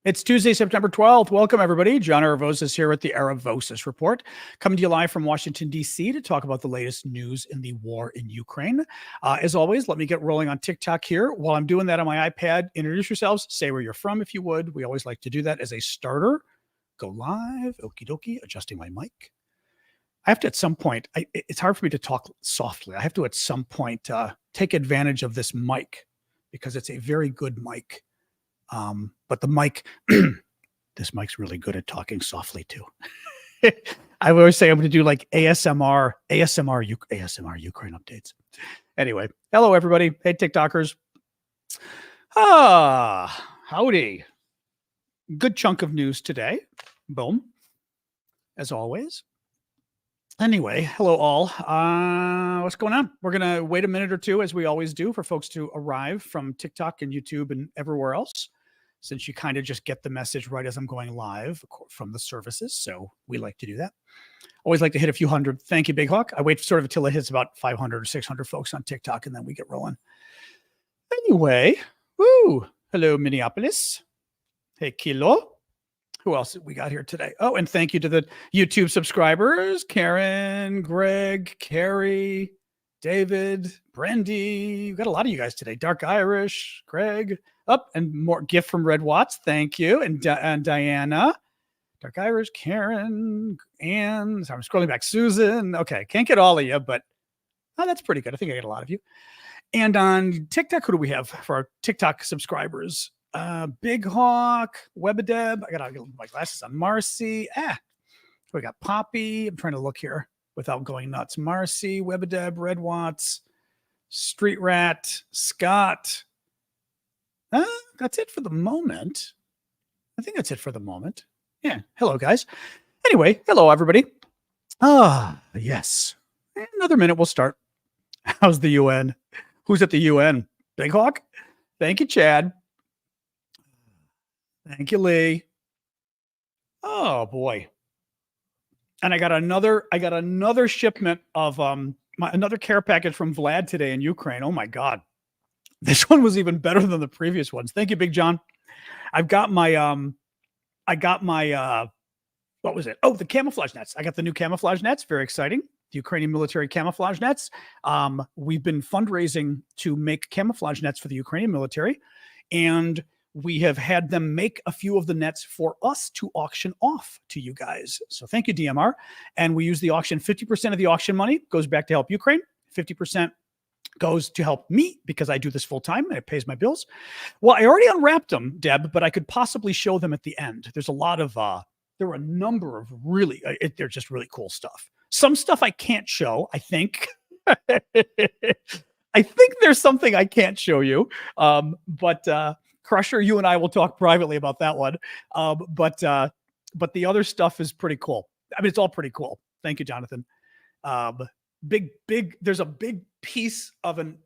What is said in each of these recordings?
It's Tuesday, September 12th. Welcome, everybody. John Aravosis here with the Aravosis Report, coming to you live from Washington, D.C. to talk about the latest news in the war in Ukraine. As always, let me get rolling on TikTok here. While I'm doing that on my iPad, introduce yourselves, say where you're from if you would. We always like to do that as a starter. Go live, okie dokie, adjusting my mic. I have to at some point, it's hard for me to talk softly. I have to at some point take advantage of this mic because it's a very good mic. But the mic, this mic's really good at talking softly too. I always say I'm going to do like ASMR Ukraine updates. Anyway, hello everybody. Hey TikTokers. Howdy. Good chunk of news today. Boom. As always. Anyway, hello all. What's going on? We're going to wait a minute or two, as we always do, for folks to arrive from TikTok and YouTube and everywhere else, since you kind of just get the message right as I'm going live from the services. So we like to do that. Always like to hit a few hundred. Thank you, Big Hawk. I wait sort of until it hits about 500 or 600 folks on TikTok, and then we get rolling. Anyway, woo. Hello, Minneapolis. Hey, Kilo. Who else we got here today? Oh, and thank you to the YouTube subscribers, Karen, Greg, Carrie, David, Brandy. We've got a lot of you guys today. Dark Irish, Greg, and more gift from Red Watts. Thank you. And Diana, Dark Irish, Karen, Ann. So I'm scrolling back. Susan. Okay. Can't get all of you, but that's pretty good. I think I get a lot of you. And on TikTok, who do we have for our TikTok subscribers? Big Hawk, Webadeb. I got my glasses on. Marcy. We got Poppy. I'm trying to look here without going nuts. Marcy, Webadeb, Red Watts, Street Rat, Scott. That's it for the moment. I think that's it for the moment. Yeah. Hello, guys. Anyway, hello, everybody. Yes. Another minute, we'll start. How's the UN? Who's at the UN? Big Hawk? Thank you, Chad. Thank you, Lee. Oh boy. And I got another shipment of another care package from Vlad today in Ukraine. Oh my God. This one was even better than the previous ones. Thank you, Big John. I've got my what was it? Oh, the camouflage nets. I got the new camouflage nets. Very exciting. The Ukrainian military camouflage nets. We've been fundraising to make camouflage nets for the Ukrainian military, and we have had them make a few of the nets for us to auction off to you guys. So thank you, DMR. And we use the auction. 50% of the auction money goes back to help Ukraine. 50% goes to help me because I do this full time and it pays my bills. Well, I already unwrapped them, Deb, but I could possibly show them at the end. There's a lot of, there were a number of really, they're just really cool stuff. Some stuff I can't show, I think. I think there's something I can't show you. But Crusher, you and I will talk privately about that one. But the other stuff is pretty cool. I mean, it's all pretty cool. Thank you, Jonathan. There's a big piece of an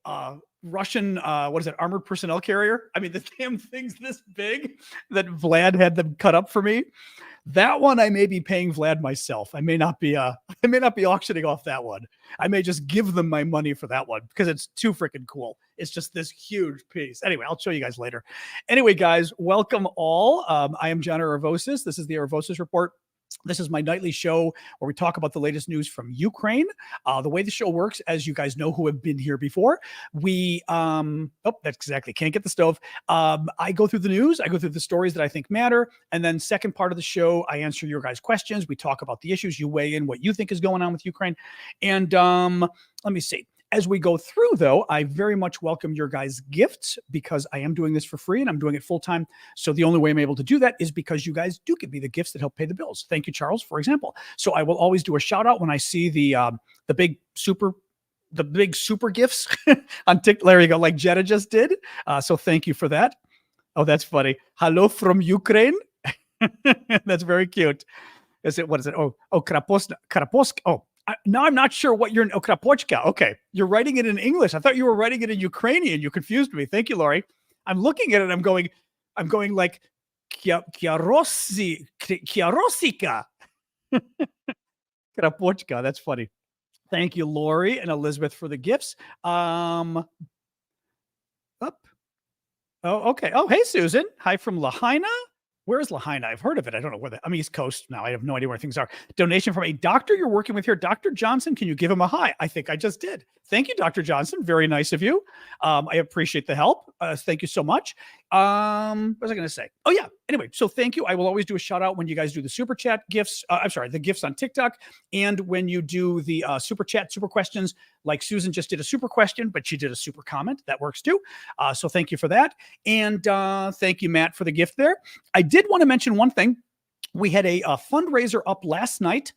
Russian, armored personnel carrier. I mean, the damn thing's this big that Vlad had them cut up for me. That one I may be paying Vlad myself. I may not be auctioning off that one. I may just give them my money for that one because it's too freaking cool. It's just this huge piece. Anyway, I'll show you guys later. Anyway, guys, welcome all. I am John Aravosis. This is the Aravosis Report. This is my nightly show where we talk about the latest news from Ukraine. The way the show works, as you guys know who have been here before, we, that's exactly, can't get the stove. I go through the news. I go through the stories that I think matter. And then second part of the show, I answer your guys' questions. We talk about the issues. You weigh in what you think is going on with Ukraine. And let me see. As we go through, though, I very much welcome your guys' gifts because I am doing this for free and I'm doing it full time. So the only way I'm able to do that is because you guys do give me the gifts that help pay the bills. Thank you, Charles, for example. So I will always do a shout out when I see the big super gifts on TikTok. There you go, like Jetta just did. So thank you for that. Oh, that's funny. Hello from Ukraine. That's very cute. What is it? Oh, Kraposka. Oh. Now I'm not sure what you're in Okrapochka. Okay. You're writing it in English. I thought you were writing it in Ukrainian. You confused me. Thank you, Lori. I'm looking at it. I'm going like Kiarosika. Krapochka. That's funny. Thank you, Lori and Elizabeth, for the gifts. Up. Oh, okay. Oh, hey, Susan. Hi from Lahaina. Where is Lahaina? I've heard of it. I don't know where I'm East Coast now. I have no idea where things are. Donation from a doctor you're working with here. Dr. Johnson, can you give him a hi? I think I just did. Thank you, Dr. Johnson. Very nice of you. I appreciate the help. Thank you so much. What was I going to say? Oh, yeah. Anyway, so thank you. I will always do a shout out when you guys do the super chat gifts. I'm sorry, the gifts on TikTok. And when you do the super chat, super questions, like Susan just did a super question, but she did a super comment. That works too. So thank you for that. And thank you, Matt, for the gift there. I did want to mention one thing. We had a fundraiser up last night.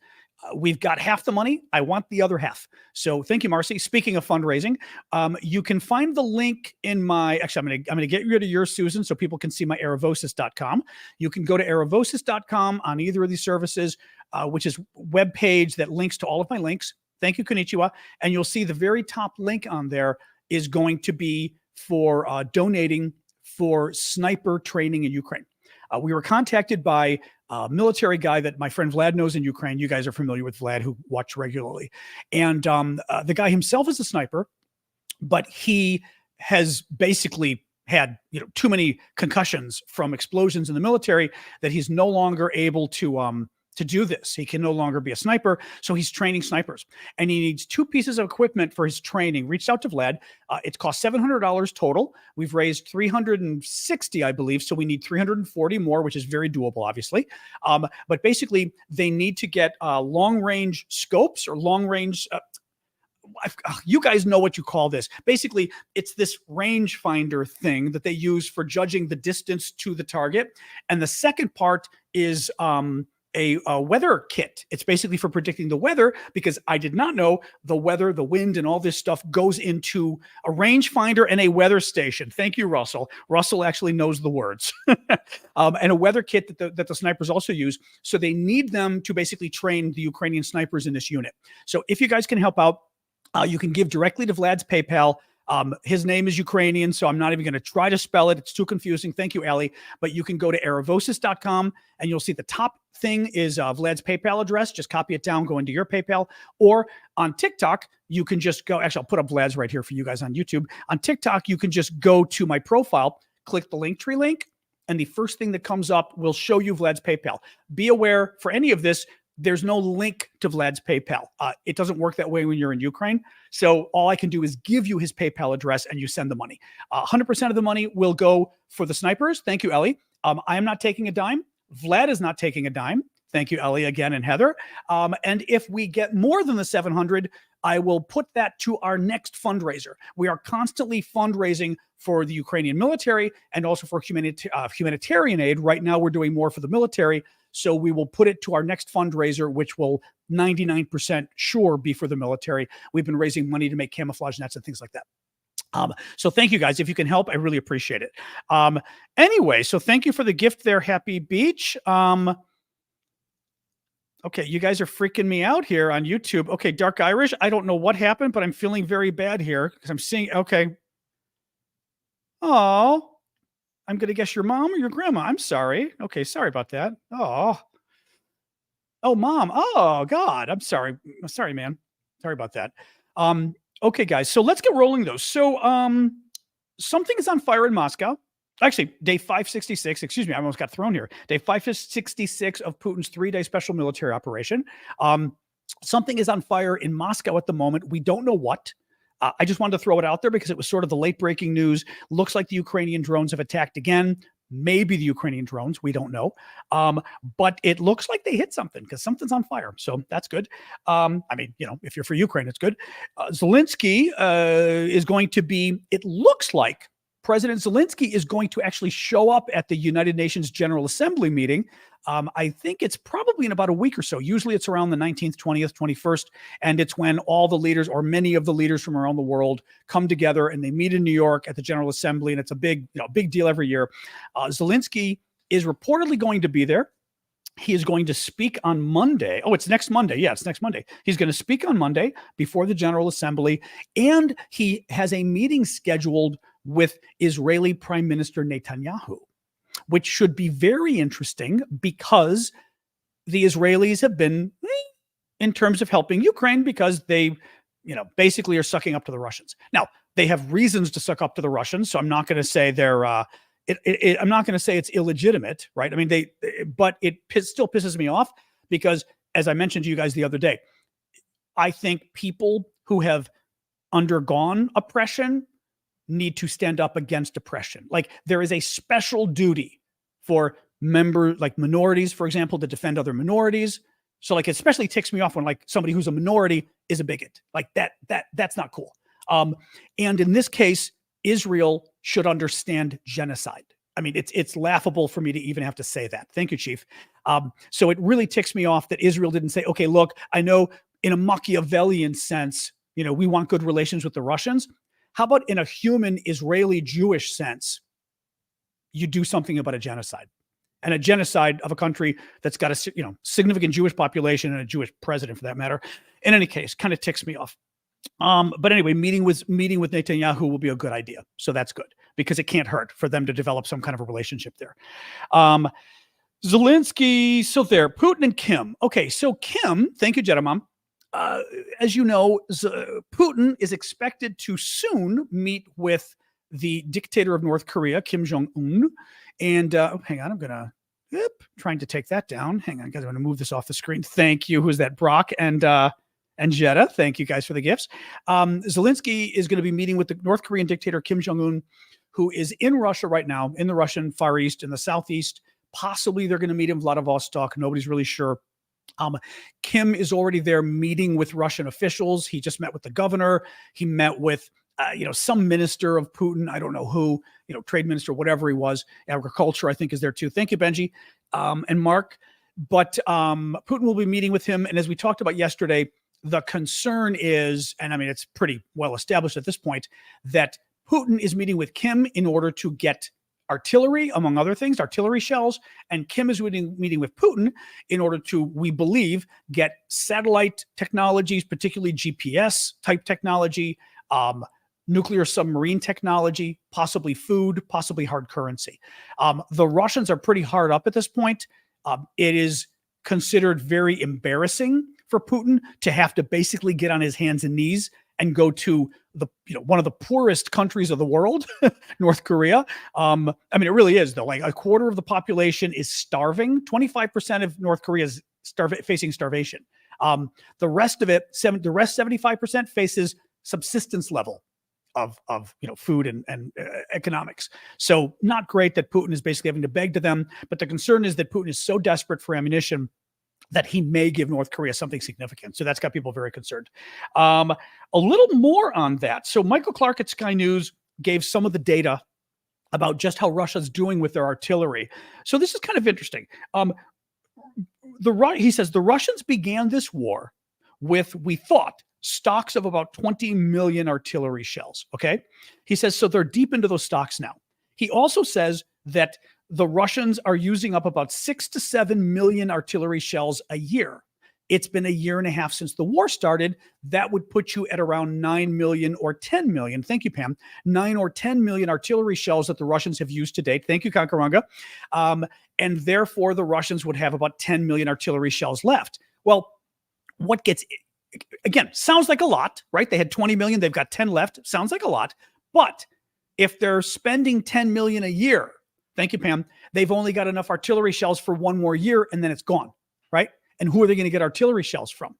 We've got half the money. I want the other half. So thank you, Marcy. Speaking of fundraising, you can find the link in my, actually, I'm going to get rid of yours, Susan, so people can see my aravosis.com. You can go to aravosis.com on either of these services, which is web page that links to all of my links. Thank you, Konnichiwa. And you'll see the very top link on there is going to be for donating for sniper training in Ukraine. We were contacted by a military guy that my friend Vlad knows in Ukraine. You guys are familiar with Vlad, who watch regularly. And the guy himself is a sniper, but he has basically had too many concussions from explosions in the military that he's no longer able to do this. He can no longer be a sniper. So he's training snipers and he needs 2 pieces of equipment for his training. Reached out to Vlad. It's cost $700 total. We've raised 360, I believe. So we need 340 more, which is very doable, obviously. But basically they need to get long range scopes or long range, you guys know what you call this. Basically, it's this rangefinder thing that they use for judging the distance to the target. And the second part is a weather kit. It's basically for predicting the weather, because I did not know the weather, the wind, and all this stuff goes into a rangefinder and a weather station. Thank you, Russell. Russell actually knows the words. And a weather kit that the snipers also use. So they need them to basically train the Ukrainian snipers in this unit. So if you guys can help out, you can give directly to Vlad's PayPal. His name is Ukrainian, so I'm not even going to try to spell it. It's too confusing. Thank you, Allie. But you can go to aravosis.com and you'll see the top thing is Vlad's PayPal address. Just copy it down, go into your PayPal. Or on TikTok, you can just go. Actually, I'll put up Vlad's right here for you guys on YouTube. On TikTok, you can just go to my profile, click the Linktree link, and the first thing that comes up will show you Vlad's PayPal. Be aware for any of this, there's no link to Vlad's PayPal. It doesn't work that way when you're in Ukraine. So all I can do is give you his PayPal address and you send the money. 100% of the money will go for the snipers. Thank you, Ellie. I am not taking a dime. Vlad is not taking a dime. Thank you, Ellie, again, and Heather. And if we get more than the 700, I will put that to our next fundraiser. We are constantly fundraising for the Ukrainian military and also for humanitarian aid. Right now, we're doing more for the military. So we will put it to our next fundraiser, which will 99% sure be for the military. We've been raising money to make camouflage nets and things like that. So thank you guys. If you can help, I really appreciate it. Anyway, so thank you for the gift there, Happy Beach. Okay, you guys are freaking me out here on YouTube. Okay, Dark Irish, I don't know what happened, but I'm feeling very bad here because I'm seeing, okay. Oh, I'm going to guess your mom or your grandma. I'm sorry. Okay, sorry about that. Oh, mom. Oh, God. I'm sorry. Sorry, man. Sorry about that. Okay, guys. So let's get rolling, though. So something is on fire in Moscow. Actually, day 566. Excuse me. I almost got thrown here. Day 566 of Putin's 3-day special military operation. Something is on fire in Moscow at the moment. We don't know what. I just wanted to throw it out there because it was sort of the late breaking news. Looks like the Ukrainian drones have attacked again. Maybe the Ukrainian drones. We don't know. But it looks like they hit something because something's on fire. So that's good. I mean, if you're for Ukraine, it's good. Zelensky is going to be, it looks like President Zelensky is going to actually show up at the United Nations General Assembly meeting. I think it's probably in about a week or so. Usually it's around the 19th, 20th, 21st. And it's when all the leaders or many of the leaders from around the world come together and they meet in New York at the General Assembly. And it's a big deal every year. Zelensky is reportedly going to be there. He is going to speak on Monday. Oh, it's next Monday. Yeah, it's next Monday. He's going to speak on Monday before the General Assembly. And he has a meeting scheduled with Israeli Prime Minister Netanyahu, which should be very interesting because the Israelis have been in terms of helping Ukraine because they, basically are sucking up to the Russians. Now, they have reasons to suck up to the Russians, so I'm not going to say they're, I'm not going to say it's illegitimate, right? I mean, but it still pisses me off because, as I mentioned to you guys the other day, I think people who have undergone oppression need to stand up against oppression. Like, there is a special duty for minorities, for example, to defend other minorities. So like, it especially ticks me off when like somebody who's a minority is a bigot. Like that's not cool. And in this case, Israel should understand genocide. I mean, it's laughable for me to even have to say that. Thank you, Chief. So it really ticks me off that Israel didn't say, okay, look, I know in a Machiavellian sense, we want good relations with the Russians. How about in a human Israeli-Jewish sense, you do something about a genocide? And a genocide of a country that's got a significant Jewish population and a Jewish president, for that matter. In any case, kind of ticks me off. But anyway, meeting with Netanyahu will be a good idea. So that's good because it can't hurt for them to develop some kind of a relationship there. Zelensky, so there, Putin and Kim. Okay, so Kim, thank you, Jedamam. As you know, Putin is expected to soon meet with the dictator of North Korea, Kim Jong-un. And hang on, I'm trying to take that down. Hang on, guys, I'm going to move this off the screen. Thank you. Who's that? Brock and Jetta. Thank you guys for the gifts. Zelensky is going to be meeting with the North Korean dictator, Kim Jong-un, who is in Russia right now, in the Russian Far East, in the Southeast. Possibly they're going to meet in Vladivostok. Nobody's really sure. Kim is already there meeting with Russian officials. He just met with the governor. He met with some minister of Putin. I don't know who, trade minister, whatever he was. Agriculture, I think, is there too. Thank you, Benji and Mark. But Putin will be meeting with him. And as we talked about yesterday, the concern is, and I mean, it's pretty well established at this point, that Putin is meeting with Kim in order to get artillery, among other things, artillery shells. And Kim is meeting with Putin in order to, we believe, get satellite technologies, particularly GPS type technology, nuclear submarine technology, possibly food, possibly hard currency. The Russians are pretty hard up at this point. It is considered very embarrassing for Putin to have to basically get on his hands and knees and go to one of the poorest countries of the world, North Korea. I mean, it really is, though. Like, a quarter of the population is starving. 25% of North Korea is facing starvation. The rest of it, the rest 75% faces subsistence level of food and economics. So not great that Putin is basically having to beg to them. But the concern is that Putin is so desperate for ammunition that he may give North Korea something significant. So that's got people very concerned. A little more on that. So Michael Clark at Sky News gave some of the data about just how Russia's doing with their artillery. So this is kind of interesting. He says the Russians began this war with, we thought, stocks of about 20 million artillery shells. Okay. He says, so they're deep into those stocks now. He also says that the Russians are using up about 6 to 7 million artillery shells a year. It's been a year and a half since the war started. That would put you at around 9 million or 10 million. Thank you, Pam. 9 or 10 million artillery shells that the Russians have used to date. Thank you, Kankaranga. And therefore, the Russians would have about 10 million artillery shells left. Well, again, sounds like a lot, right? They had 20 million. They've got 10 left. Sounds like a lot. But if they're spending 10 million a year, thank you, Pam, they've only got enough artillery shells for one more year, and then it's gone, right? And who are they going to get artillery shells from?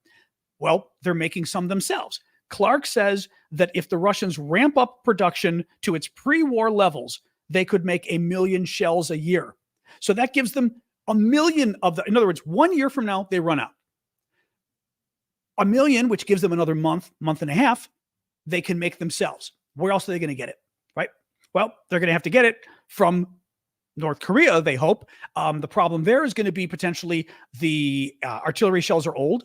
Well, they're making some themselves. Clark says that if the Russians ramp up production to its pre-war levels, they could make 1 million shells a year. So that gives them 1 million in other words, 1 year from now, they run out. 1 million, which gives them another month and a half, they can make themselves. Where else are they going to get it, right? Well, they're going to have to get it from North Korea, they hope. The problem there is going to be potentially the artillery shells are old.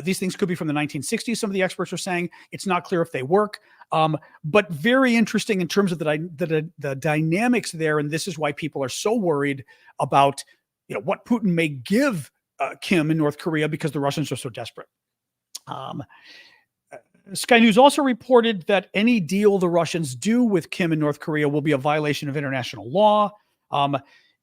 These things could be from the 1960s. Some of the experts are saying it's not clear if they work. But very interesting in terms of the dynamics there. And this is why people are so worried about what Putin may give Kim in North Korea because the Russians are so desperate. Sky News also reported that any deal the Russians do with Kim in North Korea will be a violation of international law.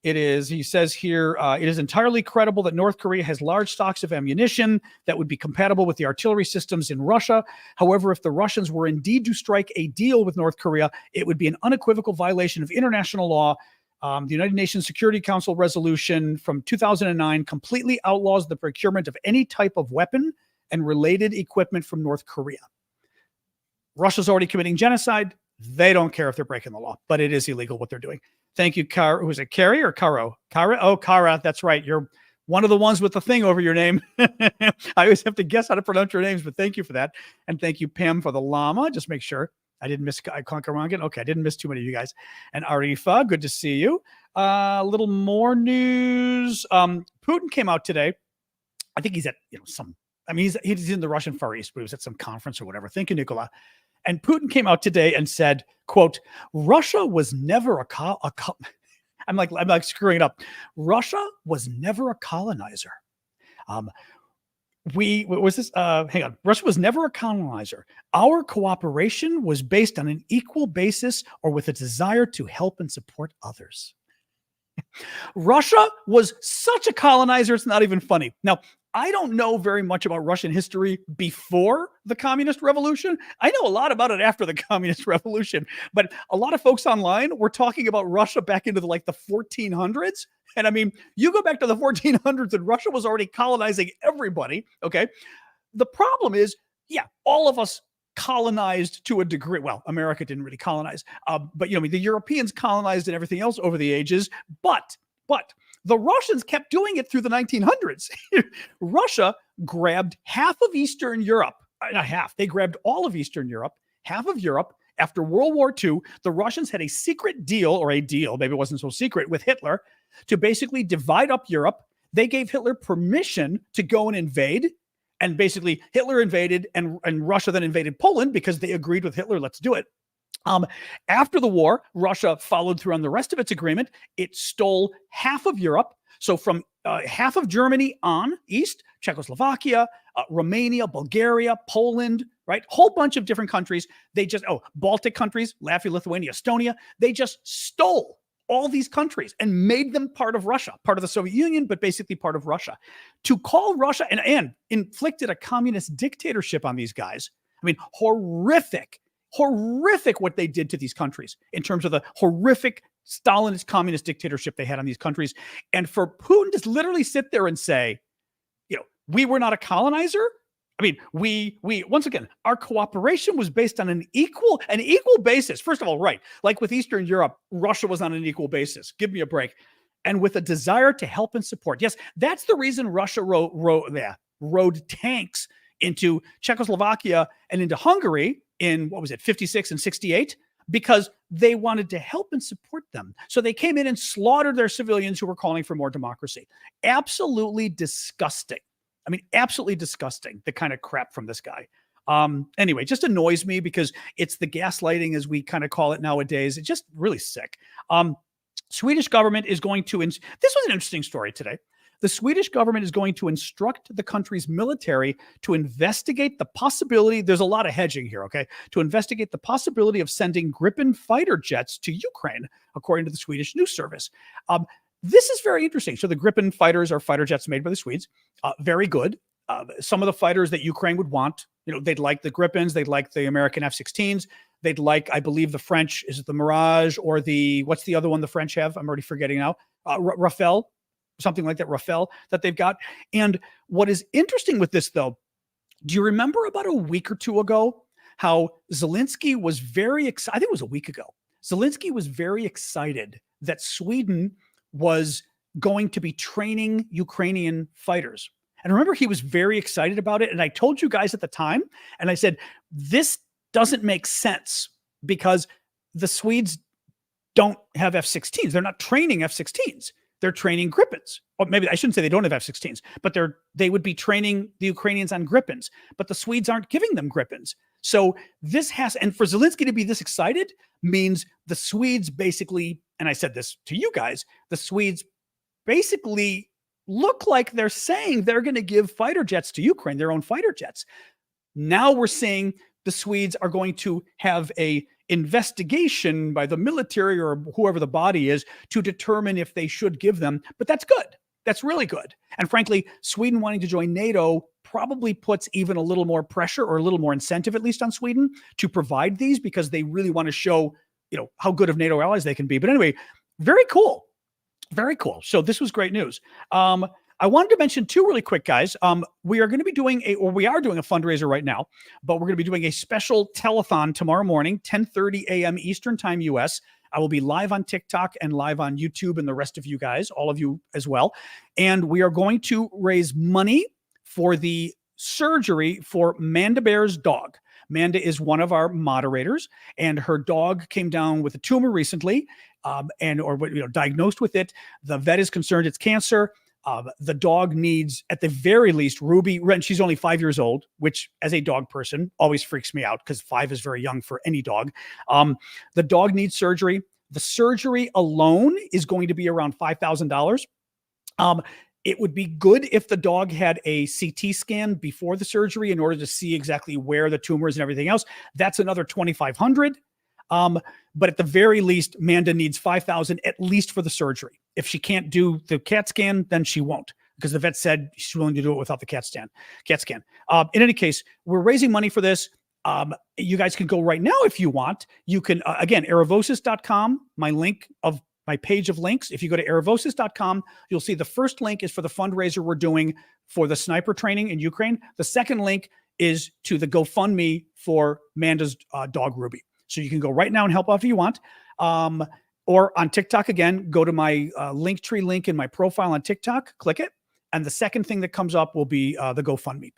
He says here, it is entirely credible that North Korea has large stocks of ammunition that would be compatible with the artillery systems in Russia. However, if the Russians were indeed to strike a deal with North Korea, it would be an unequivocal violation of international law. The United Nations Security Council resolution from 2009 completely outlaws the procurement of any type of weapon and related equipment from North Korea. Russia's already committing genocide. They don't care if they're breaking the law, but it is illegal what they're doing. Thank you, Kara. Who's it, Carrie or Caro? Kara? Oh, Kara. That's right. You're one of the ones with the thing over your name. I always have to guess how to pronounce your names, but thank you for that. And thank you, Pam, for the llama. Just make sure I didn't miss Conquerangan. Okay, I didn't miss too many of you guys. And Arifa, good to see you. A little more news. Putin came out today. I think he's at he's in the Russian Far East, but he was at some conference or whatever. Thank you, Nicola. And Putin came out today and said, quote, Russia was never I'm like screwing it up. Russia was never a colonizer. Russia was never a colonizer. Our cooperation was based on an equal basis or with a desire to help and support others. Russia was such a colonizer, it's not even funny. Now, I don't know very much about Russian history before the Communist Revolution. I know a lot about it after the Communist Revolution, but a lot of folks online were talking about Russia back into the 1400s. And I mean, you go back to the 1400s and Russia was already colonizing everybody, okay? The problem is, all of us colonized to a degree. Well, America didn't really colonize, but the Europeans colonized and everything else over the ages, but the Russians kept doing it through the 1900s. Russia grabbed half of Eastern Europe, not half, they grabbed all of Eastern Europe, half of Europe. After World War II, the Russians had a secret deal, maybe it wasn't so secret, with Hitler to basically divide up Europe. They gave Hitler permission to go and invade. And basically Hitler invaded and Russia then invaded Poland because they agreed with Hitler, let's do it. After the war, Russia followed through on the rest of its agreement. It stole half of Europe. So from half of Germany on east, Czechoslovakia, Romania, Bulgaria, Poland, right? Whole bunch of different countries. They just, Baltic countries, Latvia, Lithuania, Estonia. They just stole all these countries and made them part of Russia, part of the Soviet Union, but basically part of Russia. To call Russia and inflicted a communist dictatorship on these guys. I mean, horrific what they did to these countries in terms of the horrific Stalinist communist dictatorship they had on these countries. And for Putin to literally sit there and say, we were not a colonizer. I mean, we once again, our cooperation was based on an equal basis. First of all, right, like with Eastern Europe, Russia was on an equal basis. Give me a break. And with a desire to help and support. Yes, that's the reason Russia rode tanks into Czechoslovakia and into Hungary in, 56 and 68, because they wanted to help and support them. So they came in and slaughtered their civilians who were calling for more democracy. Absolutely disgusting. I mean, absolutely disgusting, the kind of crap from this guy. Anyway, just annoys me because it's the gaslighting, as we kind of call it nowadays. It's just really sick. Swedish government is going to, this was an interesting story today. The Swedish government is going to instruct the country's military to investigate the possibility, there's a lot of hedging here, okay, to investigate the possibility of sending Gripen fighter jets to Ukraine, according to the Swedish news service. This is very interesting. So the Gripen fighters are fighter jets made by the Swedes. Very good. Some of the fighters that Ukraine would want, they'd like the Gripens, they'd like the American F-16s, they'd like, I believe the French, is it the Mirage or what's the other one the French have? I'm already forgetting now. Rafale. Something like that, Rafale, that they've got. And what is interesting with this, though, do you remember about a week or two ago how Zelensky was very excited? I think it was a week ago. Zelensky was very excited that Sweden was going to be training Ukrainian fighters. And remember, he was very excited about it. And I told you guys at the time, and I said, this doesn't make sense because the Swedes don't have F-16s. They're not training F-16s. They're training Gripens. Or maybe I shouldn't say they don't have F-16s, but they would be training the Ukrainians on Gripens. But the Swedes aren't giving them Gripens. So and for Zelensky to be this excited means the Swedes basically, and I said this to you guys, the Swedes basically look like they're saying they're going to give fighter jets to Ukraine, their own fighter jets. Now we're seeing the Swedes are going to have a investigation by the military or whoever the body is to determine if they should give them. But that's good. That's really good. And frankly, Sweden wanting to join NATO probably puts even a little more pressure or a little more incentive, at least on Sweden, to provide these because they really want to show, how good of NATO allies they can be. But anyway, Very cool. Very cool. So this was great news. I wanted to mention two really quick, guys. We are going to be doing we are doing a fundraiser right now, but we're going to be doing a special telethon tomorrow morning, 10:30 a.m. Eastern time, US. I will be live on TikTok and live on YouTube, and the rest of you guys, all of you as well. And we are going to raise money for the surgery for Manda Bear's dog. Manda is one of our moderators, and her dog came down with a tumor recently, diagnosed with it. The vet is concerned it's cancer. The dog needs, at the very least, Ruby. And she's only 5 years old, which, as a dog person, always freaks me out because 5 is very young for any dog. The dog needs surgery. The surgery alone is going to be around $5,000. It would be good if the dog had a CT scan before the surgery in order to see exactly where the tumor is and everything else. That's another $2,500. But at the very least, Manda needs $5,000 at least for the surgery. If she can't do the CAT scan, then she won't, because the vet said she's willing to do it without the CAT scan. In any case, we're raising money for this. You guys can go right now if you want. You can, again, aravosis.com, my page of links. If you go to aravosis.com, you'll see the first link is for the fundraiser we're doing for the sniper training in Ukraine. The second link is to the GoFundMe for Manda's dog, Ruby. So you can go right now and help out if you want. Or on TikTok, again, go to my Linktree link in my profile on TikTok, click it. And the second thing that comes up will be the GoFundMe.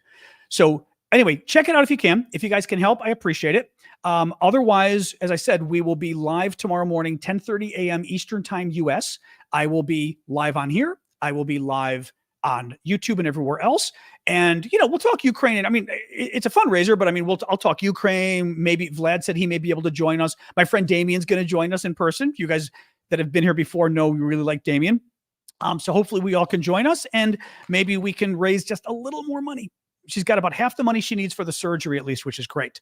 So anyway, check it out if you can. If you guys can help, I appreciate it. Otherwise, as I said, we will be live tomorrow morning, 10:30 a.m. Eastern time, US. I will be live on here. I will be live on YouTube and everywhere else. And, we'll talk Ukraine. And I mean, it's a fundraiser, but I mean, I'll talk Ukraine. Maybe Vlad said he may be able to join us. My friend Damien's going to join us in person. You guys that have been here before know we really like Damien. So hopefully we all can join us, and maybe we can raise just a little more money. She's got about half the money she needs for the surgery, at least, which is great.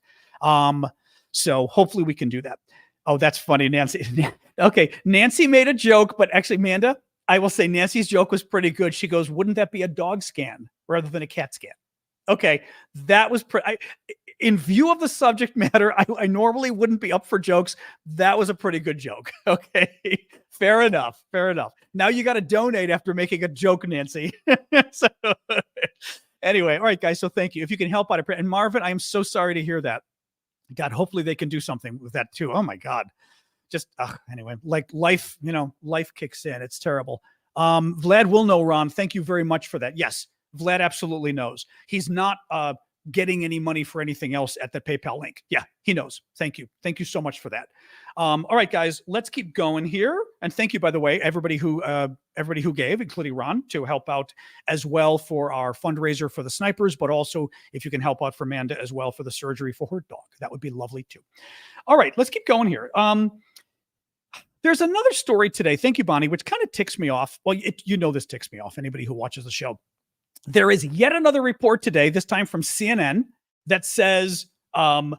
So hopefully we can do that. Oh, that's funny, Nancy. Okay, Nancy made a joke, but actually, Manda, I will say Nancy's joke was pretty good. She goes, "Wouldn't that be a dog scan rather than a cat scan?" Okay, that was in view of the subject matter, I normally wouldn't be up for jokes. That was a pretty good joke. Okay, fair enough. Now you got to donate after making a joke, Nancy. So anyway, all right, guys. So thank you. If you can help out, and Marvin, I am so sorry to hear that. God, hopefully they can do something with that too. Oh my God. Just anyway, like life, life kicks in. It's terrible. Vlad will know, Ron. Thank you very much for that. Yes, Vlad absolutely knows. He's not getting any money for anything else at the PayPal link. Yeah, he knows. Thank you. Thank you so much for that. All right, guys, let's keep going here. And thank you, by the way, everybody who gave, including Ron, to help out as well for our fundraiser for the snipers, but also if you can help out for Manda as well for the surgery for her dog, that would be lovely too. All right, let's keep going here. There's another story today. Thank you, Bonnie, which kind of ticks me off. Well, this ticks me off. Anybody who watches the show. There is yet another report today, this time from CNN, that says, Biden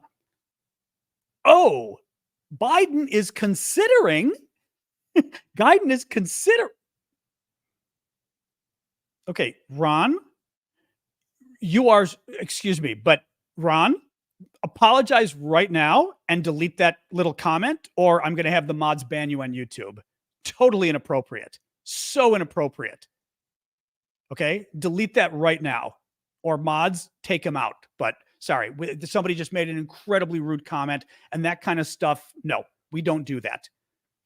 is considering, okay, Ron, but Ron, apologize right now and delete that little comment, or I'm going to have the mods ban you on YouTube. Totally inappropriate. So inappropriate. Okay, delete that right now, or mods, take him out. But sorry, somebody just made an incredibly rude comment, and that kind of stuff. No, we don't do that.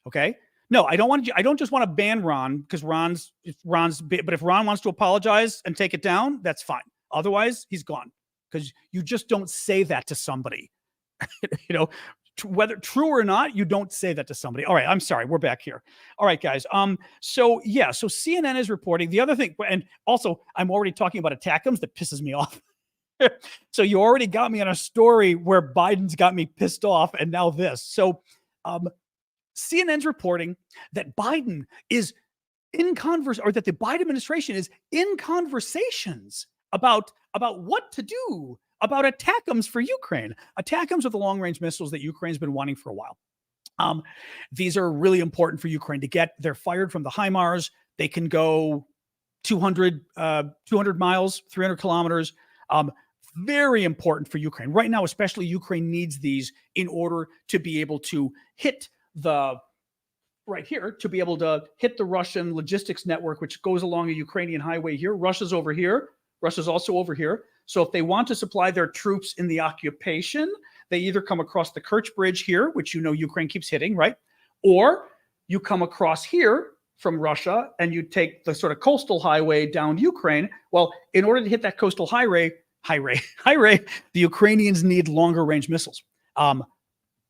Okay, no, I don't just want to ban Ron because but if Ron wants to apologize and take it down, that's fine. Otherwise, he's gone, because you just don't say that to somebody. Whether true or not, you don't say that to somebody. All right, I'm sorry. We're back here. All right, guys. So CNN is reporting the other thing, and also I'm already talking about attackums that pisses me off. So you already got me on a story where Biden's got me pissed off, and now this. So CNN's reporting that Biden is that the Biden administration is in conversations about what to do about ATACMS for Ukraine. ATACMS are the long-range missiles that Ukraine's been wanting for a while. These are really important for Ukraine to get. They're fired from the HIMARS. They can go 200 miles, 300 kilometers. Very important for Ukraine. Right now, especially, Ukraine needs these in order to be able to hit the right here to be able to hit the Russian logistics network, which goes along a Ukrainian highway here. Russia's over here. Russia's also over here. So if they want to supply their troops in the occupation, they either come across the Kerch Bridge here, which Ukraine keeps hitting, right? Or you come across here from Russia and you take the sort of coastal highway down Ukraine. Well, in order to hit that coastal highway, the Ukrainians need longer range missiles.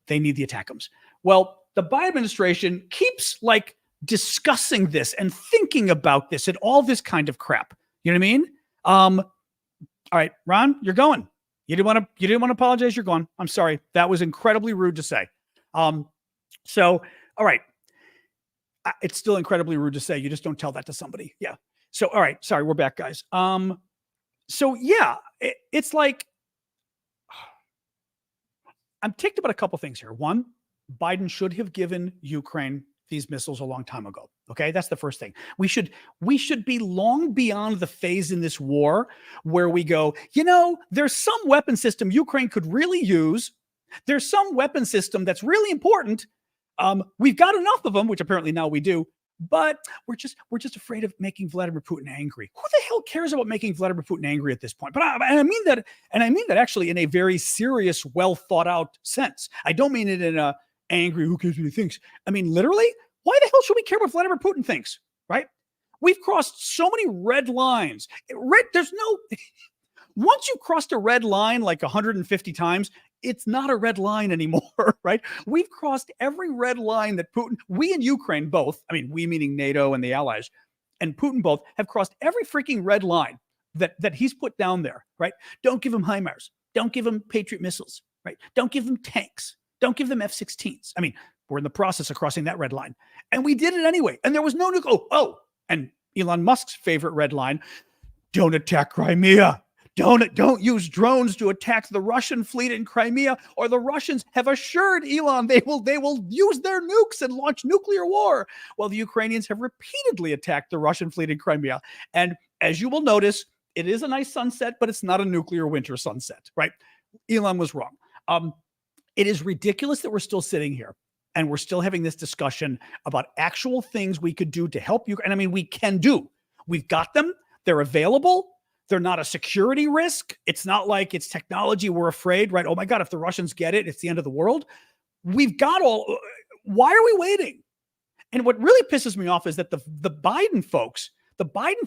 They need the ATACMS. Well, the Biden administration keeps like discussing this and thinking about this and all this kind of crap. You know what I mean? All right, Ron, you're going. You didn't want to apologize. You're gone. I'm sorry. That was incredibly rude to say. So, all right. It's still incredibly rude to say. You just don't tell that to somebody. Yeah. So, all right. Sorry. We're back, guys. So yeah, it's like, I'm ticked about a couple things here. One, Biden should have given Ukraine these missiles a long time ago. Okay, that's the first thing. We should be long beyond the phase in this war where we go, there's some weapon system Ukraine could really use. There's some weapon system that's really important. We've got enough of them, which apparently now we do, but we're just afraid of making Vladimir Putin angry. Who the hell cares about making Vladimir Putin angry at this point? But I mean that actually in a very serious, well thought out sense. I don't mean it in a angry, who cares what he thinks. I mean, literally, why the hell should we care what Vladimir Putin thinks, right? We've crossed so many red lines. Once you crossed a red line like 150 times, it's not a red line anymore, right? We've crossed every red line that Putin, we and Ukraine both, I mean, we meaning NATO and the allies, and Putin both have crossed every freaking red line that he's put down there, right? Don't give him HIMARS. Don't give him Patriot missiles, right? Don't give them tanks. Don't give them F-16s. I mean, we're in the process of crossing that red line. And we did it anyway. And there was no nuke. And Elon Musk's favorite red line, don't attack Crimea. Don't use drones to attack the Russian fleet in Crimea, or the Russians have assured Elon they will use their nukes and launch nuclear war. Well, the Ukrainians have repeatedly attacked the Russian fleet in Crimea. And as you will notice, it is a nice sunset, but it's not a nuclear winter sunset, right? Elon was wrong. It is ridiculous that we're still sitting here and we're still having this discussion about actual things we could do to help you. And I mean, we can do. We've got them. They're available. They're not a security risk. It's not like it's technology we're afraid, right? Oh my God, if the Russians get it, it's the end of the world. We've got all. Why are we waiting? And what really pisses me off is that the Biden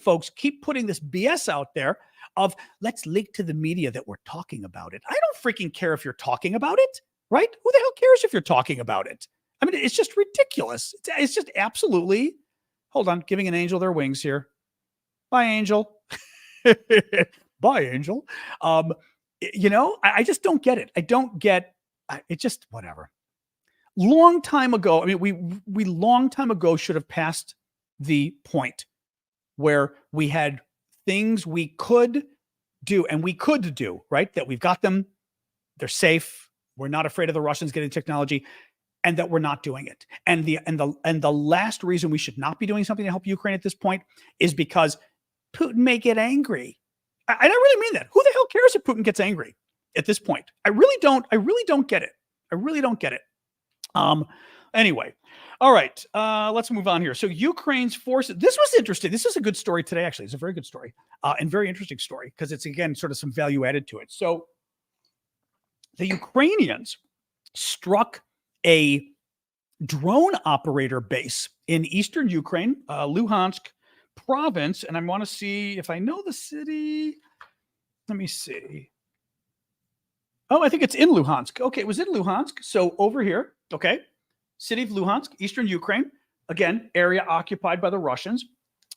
folks keep putting this BS out there of let's leak to the media that we're talking about it. I don't freaking care if you're talking about it, right? Who the hell cares if you're talking about it? I mean, it's just ridiculous. It's just absolutely, hold on, giving an angel their wings here. Bye, angel. Bye, angel. I just don't get it. I don't get it. Just whatever. Long time ago, I mean, we long time ago should have passed the point where we had things we could do, and we could do, right? That we've got them. They're safe. We're not afraid of the Russians getting technology, and that we're not doing it. And the last reason we should not be doing something to help Ukraine at this point is because Putin may get angry. I don't really mean that. Who the hell cares if Putin gets angry at this point? I really don't get it. I really don't get it. Anyway. All right. Let's move on here. So Ukraine's forces, this was interesting. This is a good story today, actually. It's a very good story and very interesting story because it's, again, sort of some value added to it. So the Ukrainians struck a drone operator base in eastern Ukraine, Luhansk province. And I want to see if I know the city. Let me see. Oh, I think it's in Luhansk. Okay, it was in Luhansk. So over here, okay. City of Luhansk, eastern Ukraine, again, area occupied by the Russians.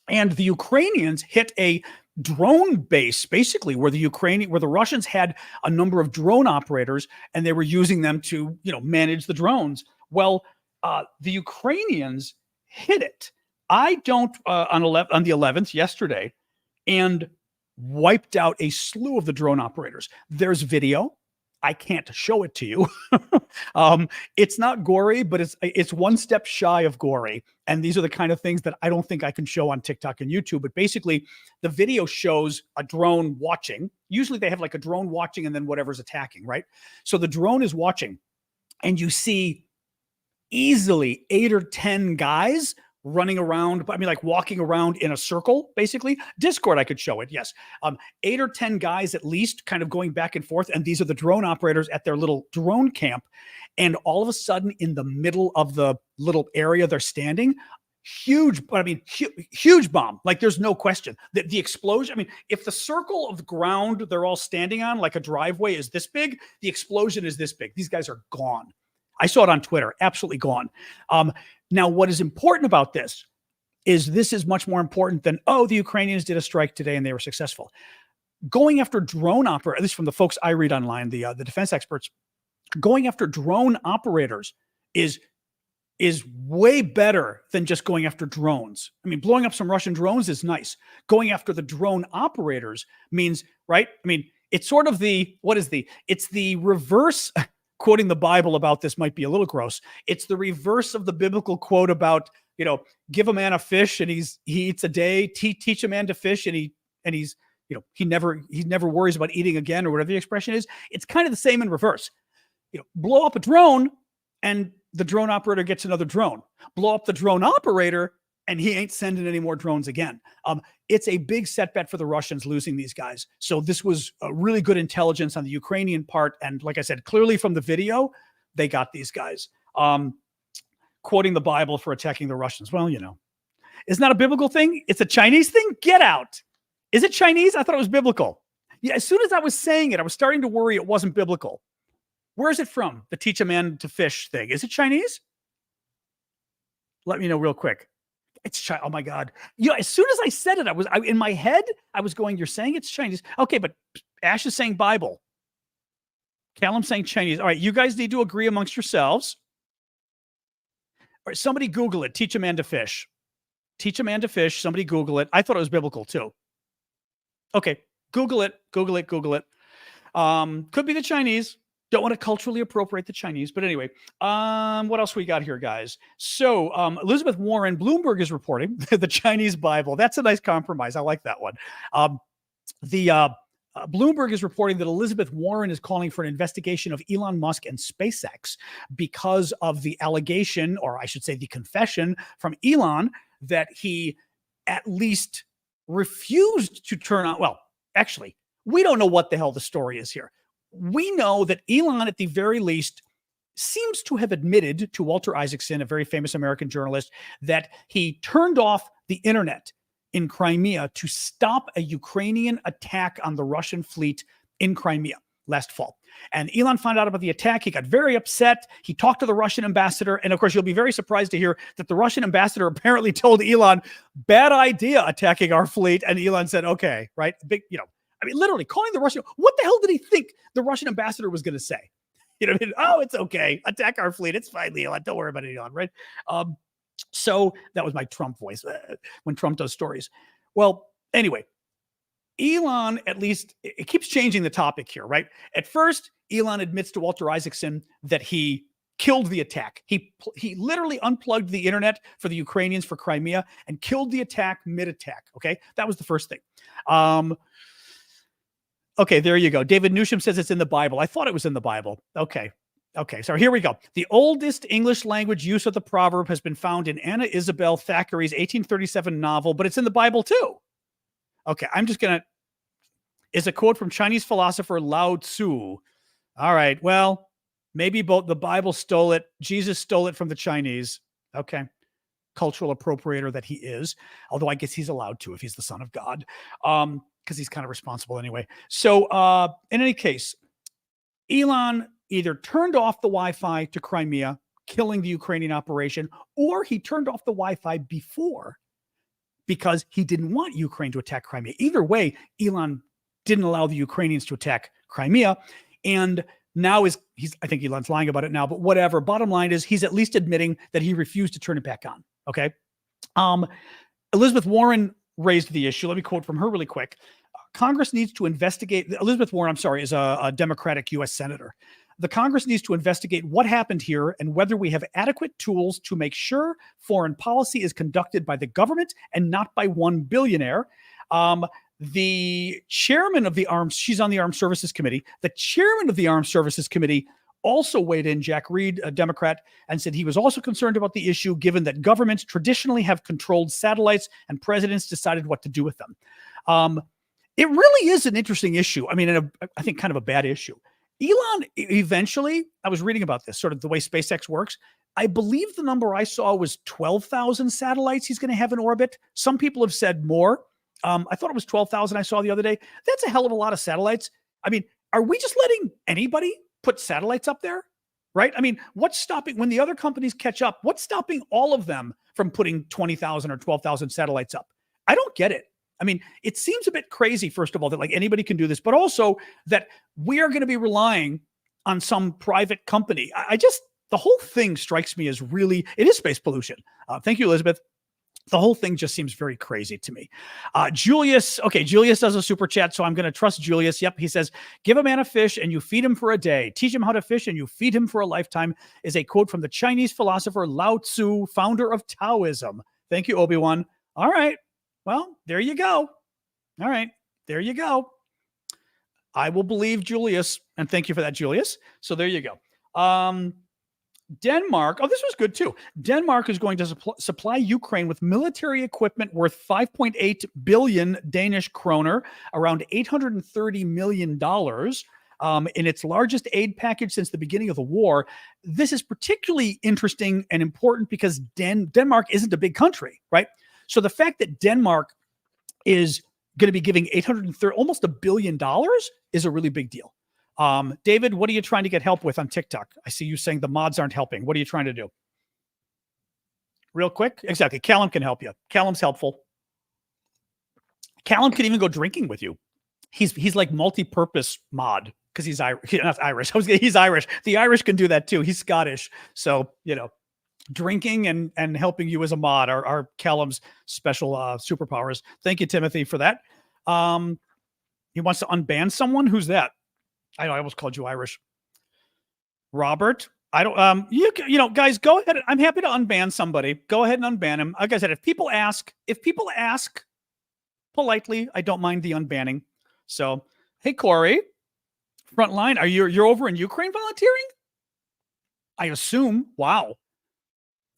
And the Ukrainians hit a drone base, basically, where the Russians had a number of drone operators, and they were using them to, manage the drones. Well, the Ukrainians hit it. On the 11th, yesterday, and wiped out a slew of the drone operators. There's video. I can't show it to you. It's not gory, but it's one step shy of gory. And these are the kind of things that I don't think I can show on TikTok and YouTube. But basically, the video shows a drone watching. Usually they have like a drone watching and then whatever's attacking, right? So the drone is watching, and you see easily 8 or 10 guys running around. I mean, like walking around in a circle, basically. Discord, I could show it. Yes. 8 or 10 guys at least kind of going back and forth. And these are the drone operators at their little drone camp. And all of a sudden, in the middle of the little area they're standing, huge bomb. Like, there's no question that the explosion. I mean, if the circle of the ground they're all standing on, like a driveway, is this big, the explosion is this big. These guys are gone. I saw it on Twitter, absolutely gone. Now, what is important about this is much more important than, oh, the Ukrainians did a strike today and they were successful. Going after drone operators, at least from the folks I read online, the defense experts, going after drone operators is way better than just going after drones. I mean, blowing up some Russian drones is nice. Going after the drone operators means, right? I mean, it's sort of it's the reverse. Quoting the Bible about this might be a little gross. It's the reverse of the biblical quote about, give a man a fish and he eats a day, teach a man to fish and he's, he never worries about eating again, or whatever the expression is. It's kind of the same in reverse. Blow up a drone and the drone operator gets another drone. Blow up the drone operator and he ain't sending any more drones again. It's a big setback for the Russians losing these guys. So this was a really good intelligence on the Ukrainian part. And like I said, clearly from the video, they got these guys. Quoting the Bible for attacking the Russians. Well, it's not a biblical thing. It's a Chinese thing. Get out. Is it Chinese? I thought it was biblical. Yeah, as soon as I was saying it, I was starting to worry it wasn't biblical. Where is it from? The teach a man to fish thing. Is it Chinese? Let me know real quick. It's oh my God. As soon as I said it, in my head, I was going, you're saying it's Chinese. Okay, but Ash is saying Bible. Callum's saying Chinese. All right, you guys need to agree amongst yourselves. All right, somebody Google it. Teach a man to fish. Teach a man to fish. Somebody Google it. I thought it was biblical too. Okay, Google it. Google it. Google it. Could be the Chinese. Don't want to culturally appropriate the Chinese. But anyway, what else we got here, guys? So Elizabeth Warren, Bloomberg is reporting the Chinese Bible. That's a nice compromise. I like that one. Bloomberg is reporting that Elizabeth Warren is calling for an investigation of Elon Musk and SpaceX because of the allegation, or I should say the confession from Elon, that he at least refused to turn on. Well, actually, we don't know what the hell the story is here. We know that Elon, at the very least, seems to have admitted to Walter Isaacson, a very famous American journalist, that he turned off the internet in Crimea to stop a Ukrainian attack on the Russian fleet in Crimea last fall. And Elon found out about the attack. He got very upset. He talked to the Russian ambassador. And of course, you'll be very surprised to hear that the Russian ambassador apparently told Elon, bad idea attacking our fleet. And Elon said, okay, right? Literally calling the Russian. What the hell did he think the Russian ambassador was going to say? Oh, it's okay. Attack our fleet. It's fine, Elon. Don't worry about it, Elon, right? So that was my Trump voice when Trump does stories. Well, anyway, Elon, at least, it keeps changing the topic here, right? At first, Elon admits to Walter Isaacson that he killed the attack. He literally unplugged the internet for the Ukrainians for Crimea and killed the attack mid-attack, okay? That was the first thing. Okay, there you go. David Newsham says it's in the Bible. I thought it was in the Bible. Okay, so here we go. The oldest English language use of the proverb has been found in Anna Isabel Thackeray's 1837 novel, but it's in the Bible too. Okay, I'm just going to... Is a quote from Chinese philosopher Lao Tzu. All right, well, maybe both the Bible stole it. Jesus stole it from the Chinese. Okay, cultural appropriator that he is. Although I guess he's allowed to if he's the son of God. Because he's kind of responsible anyway. So in any case, Elon either turned off the Wi-Fi to Crimea, killing the Ukrainian operation, or he turned off the Wi-Fi before because he didn't want Ukraine to attack Crimea. Either way, Elon didn't allow the Ukrainians to attack Crimea. And now I think Elon's lying about it now, but whatever. Bottom line is he's at least admitting that he refused to turn it back on. Okay. Elizabeth Warren raised the issue. Let me quote from her really quick. Congress needs to investigate. Elizabeth Warren, is a Democratic U.S. Senator. The Congress needs to investigate what happened here and whether we have adequate tools to make sure foreign policy is conducted by the government and not by one billionaire. The chairman of the she's on the Armed Services Committee. The chairman of the Armed Services Committee also weighed in, Jack Reed, a Democrat, and said he was also concerned about the issue given that governments traditionally have controlled satellites and presidents decided what to do with them. It really is an interesting issue. I mean, I think kind of a bad issue. Elon eventually, I was reading about this, sort of the way SpaceX works. I believe the number I saw was 12,000 satellites he's going to have in orbit. Some people have said more. I thought it was 12,000 I saw the other day. That's a hell of a lot of satellites. I mean, are we just letting anybody put satellites up there? Right? I mean, what's stopping when the other companies catch up? What's stopping all of them from putting 20,000 or 12,000 satellites up? I don't get it. I mean, it seems a bit crazy, first of all, that like anybody can do this, but also that we are going to be relying on some private company. The whole thing strikes me as really, it is space pollution. Thank you, Elizabeth. The whole thing just seems very crazy to me. Julius does a super chat, so I'm going to trust Julius. Yep, he says, give a man a fish and you feed him for a day. Teach him how to fish and you feed him for a lifetime is a quote from the Chinese philosopher Lao Tzu, founder of Taoism. Thank you, Obi-Wan. All right. Well, there you go. All right. There you go. I will believe Julius. And thank you for that, Julius. So there you go. Denmark. Oh, this was good too. Denmark is going to supply Ukraine with military equipment worth 5.8 billion Danish kroner, around $830 million, in its largest aid package since the beginning of the war. This is particularly interesting and important because Denmark isn't a big country, right? So the fact that Denmark is going to be giving almost $1 billion is a really big deal. David, what are you trying to get help with on TikTok? I see you saying the mods aren't helping. What are you trying to do? Real quick. Exactly. Callum can help you. Callum's helpful. Callum can even go drinking with you. He's like multi-purpose mod because he's Irish. Not Irish. He's Irish. The Irish can do that too. He's Scottish. So, drinking and helping you as a mod are Callum's special superpowers. Thank you, Timothy, for that. He wants to unban someone. Who's that? I know I almost called you Irish. Robert. I don't, guys, go ahead. I'm happy to unban somebody. Go ahead and unban him. Like I said, if people ask politely, I don't mind the unbanning. So, hey, Corey, Frontline, you're over in Ukraine volunteering? I assume. Wow.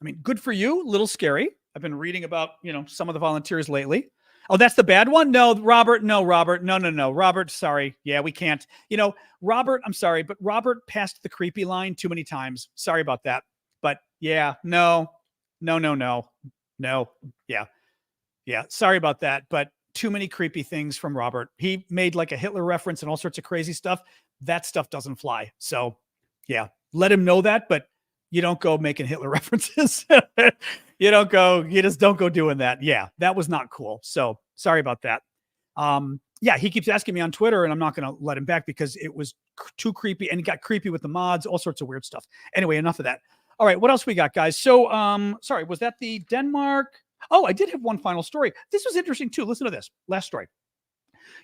I mean, good for you. A little scary. I've been reading about, some of the volunteers lately. Oh, that's the bad one? No, Robert. No. Robert, sorry. Yeah, we can't. Robert, I'm sorry, but Robert passed the creepy line too many times. Sorry about that. But yeah, no. Yeah. Sorry about that. But too many creepy things from Robert. He made like a Hitler reference and all sorts of crazy stuff. That stuff doesn't fly. So yeah, let him know that, but you don't go making Hitler references. You just don't go doing that. Yeah, that was not cool. So sorry about that. Yeah, he keeps asking me on Twitter and I'm not going to let him back because it was too creepy and it got creepy with the mods, all sorts of weird stuff. Anyway, enough of that. All right, what else we got, guys? So, sorry, was that the Denmark? Oh, I did have one final story. This was interesting too. Listen to this. Last story.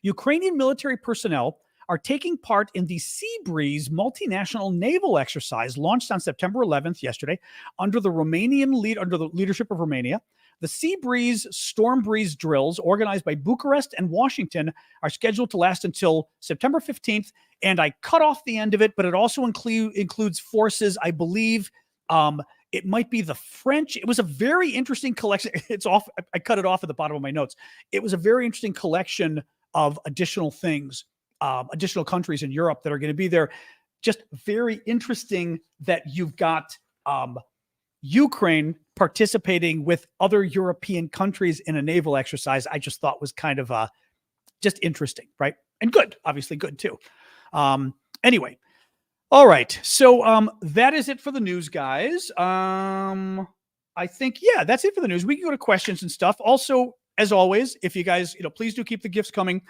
Ukrainian military personnel are taking part in the Sea Breeze multinational naval exercise launched on September 11th, yesterday, under the leadership of Romania. The Sea Breeze Storm Breeze drills, organized by Bucharest and Washington, are scheduled to last until September 15th. And I cut off the end of it, but it also includes forces, I believe. It might be the French. It was a very interesting collection. It's off. I cut it off at the bottom of my notes. It was a very interesting collection of additional things. Additional countries in Europe that are going to be there. Just very interesting that you've got Ukraine participating with other European countries in a naval exercise. I just thought was kind of just interesting, right? And good, obviously good too. Anyway, all right. So that is it for the news, guys. I think, yeah, that's it for the news. We can go to questions and stuff. Also, as always, if you guys, please do keep the gifts coming.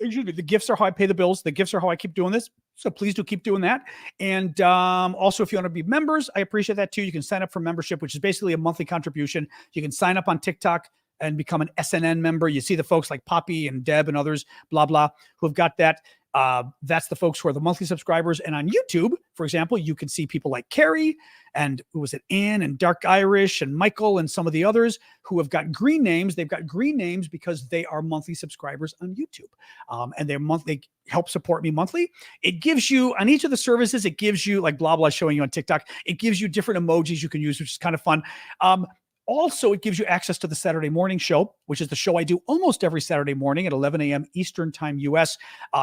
The gifts are how I pay the bills. The gifts are how I keep doing this. So please do keep doing that. And also, if you want to be members, I appreciate that too. You can sign up for membership, which is basically a monthly contribution. You can sign up on TikTok and become an SNN member. You see the folks like Poppy and Deb and others, blah, blah, who have got that. That's the folks who are the monthly subscribers. And on YouTube, for example, you can see people like Carrie and who was it, Ann and Dark Irish and Michael and some of the others who have got green names. They've got green names because they are monthly subscribers on YouTube. And they're monthly, help support me monthly. It gives you, on each of the services, it gives you, like blah, blah, showing you on TikTok, it gives you different emojis you can use, which is kind of fun. Also, it gives you access to the Saturday morning show, which is the show I do almost every Saturday morning at 11 a.m. Eastern time US,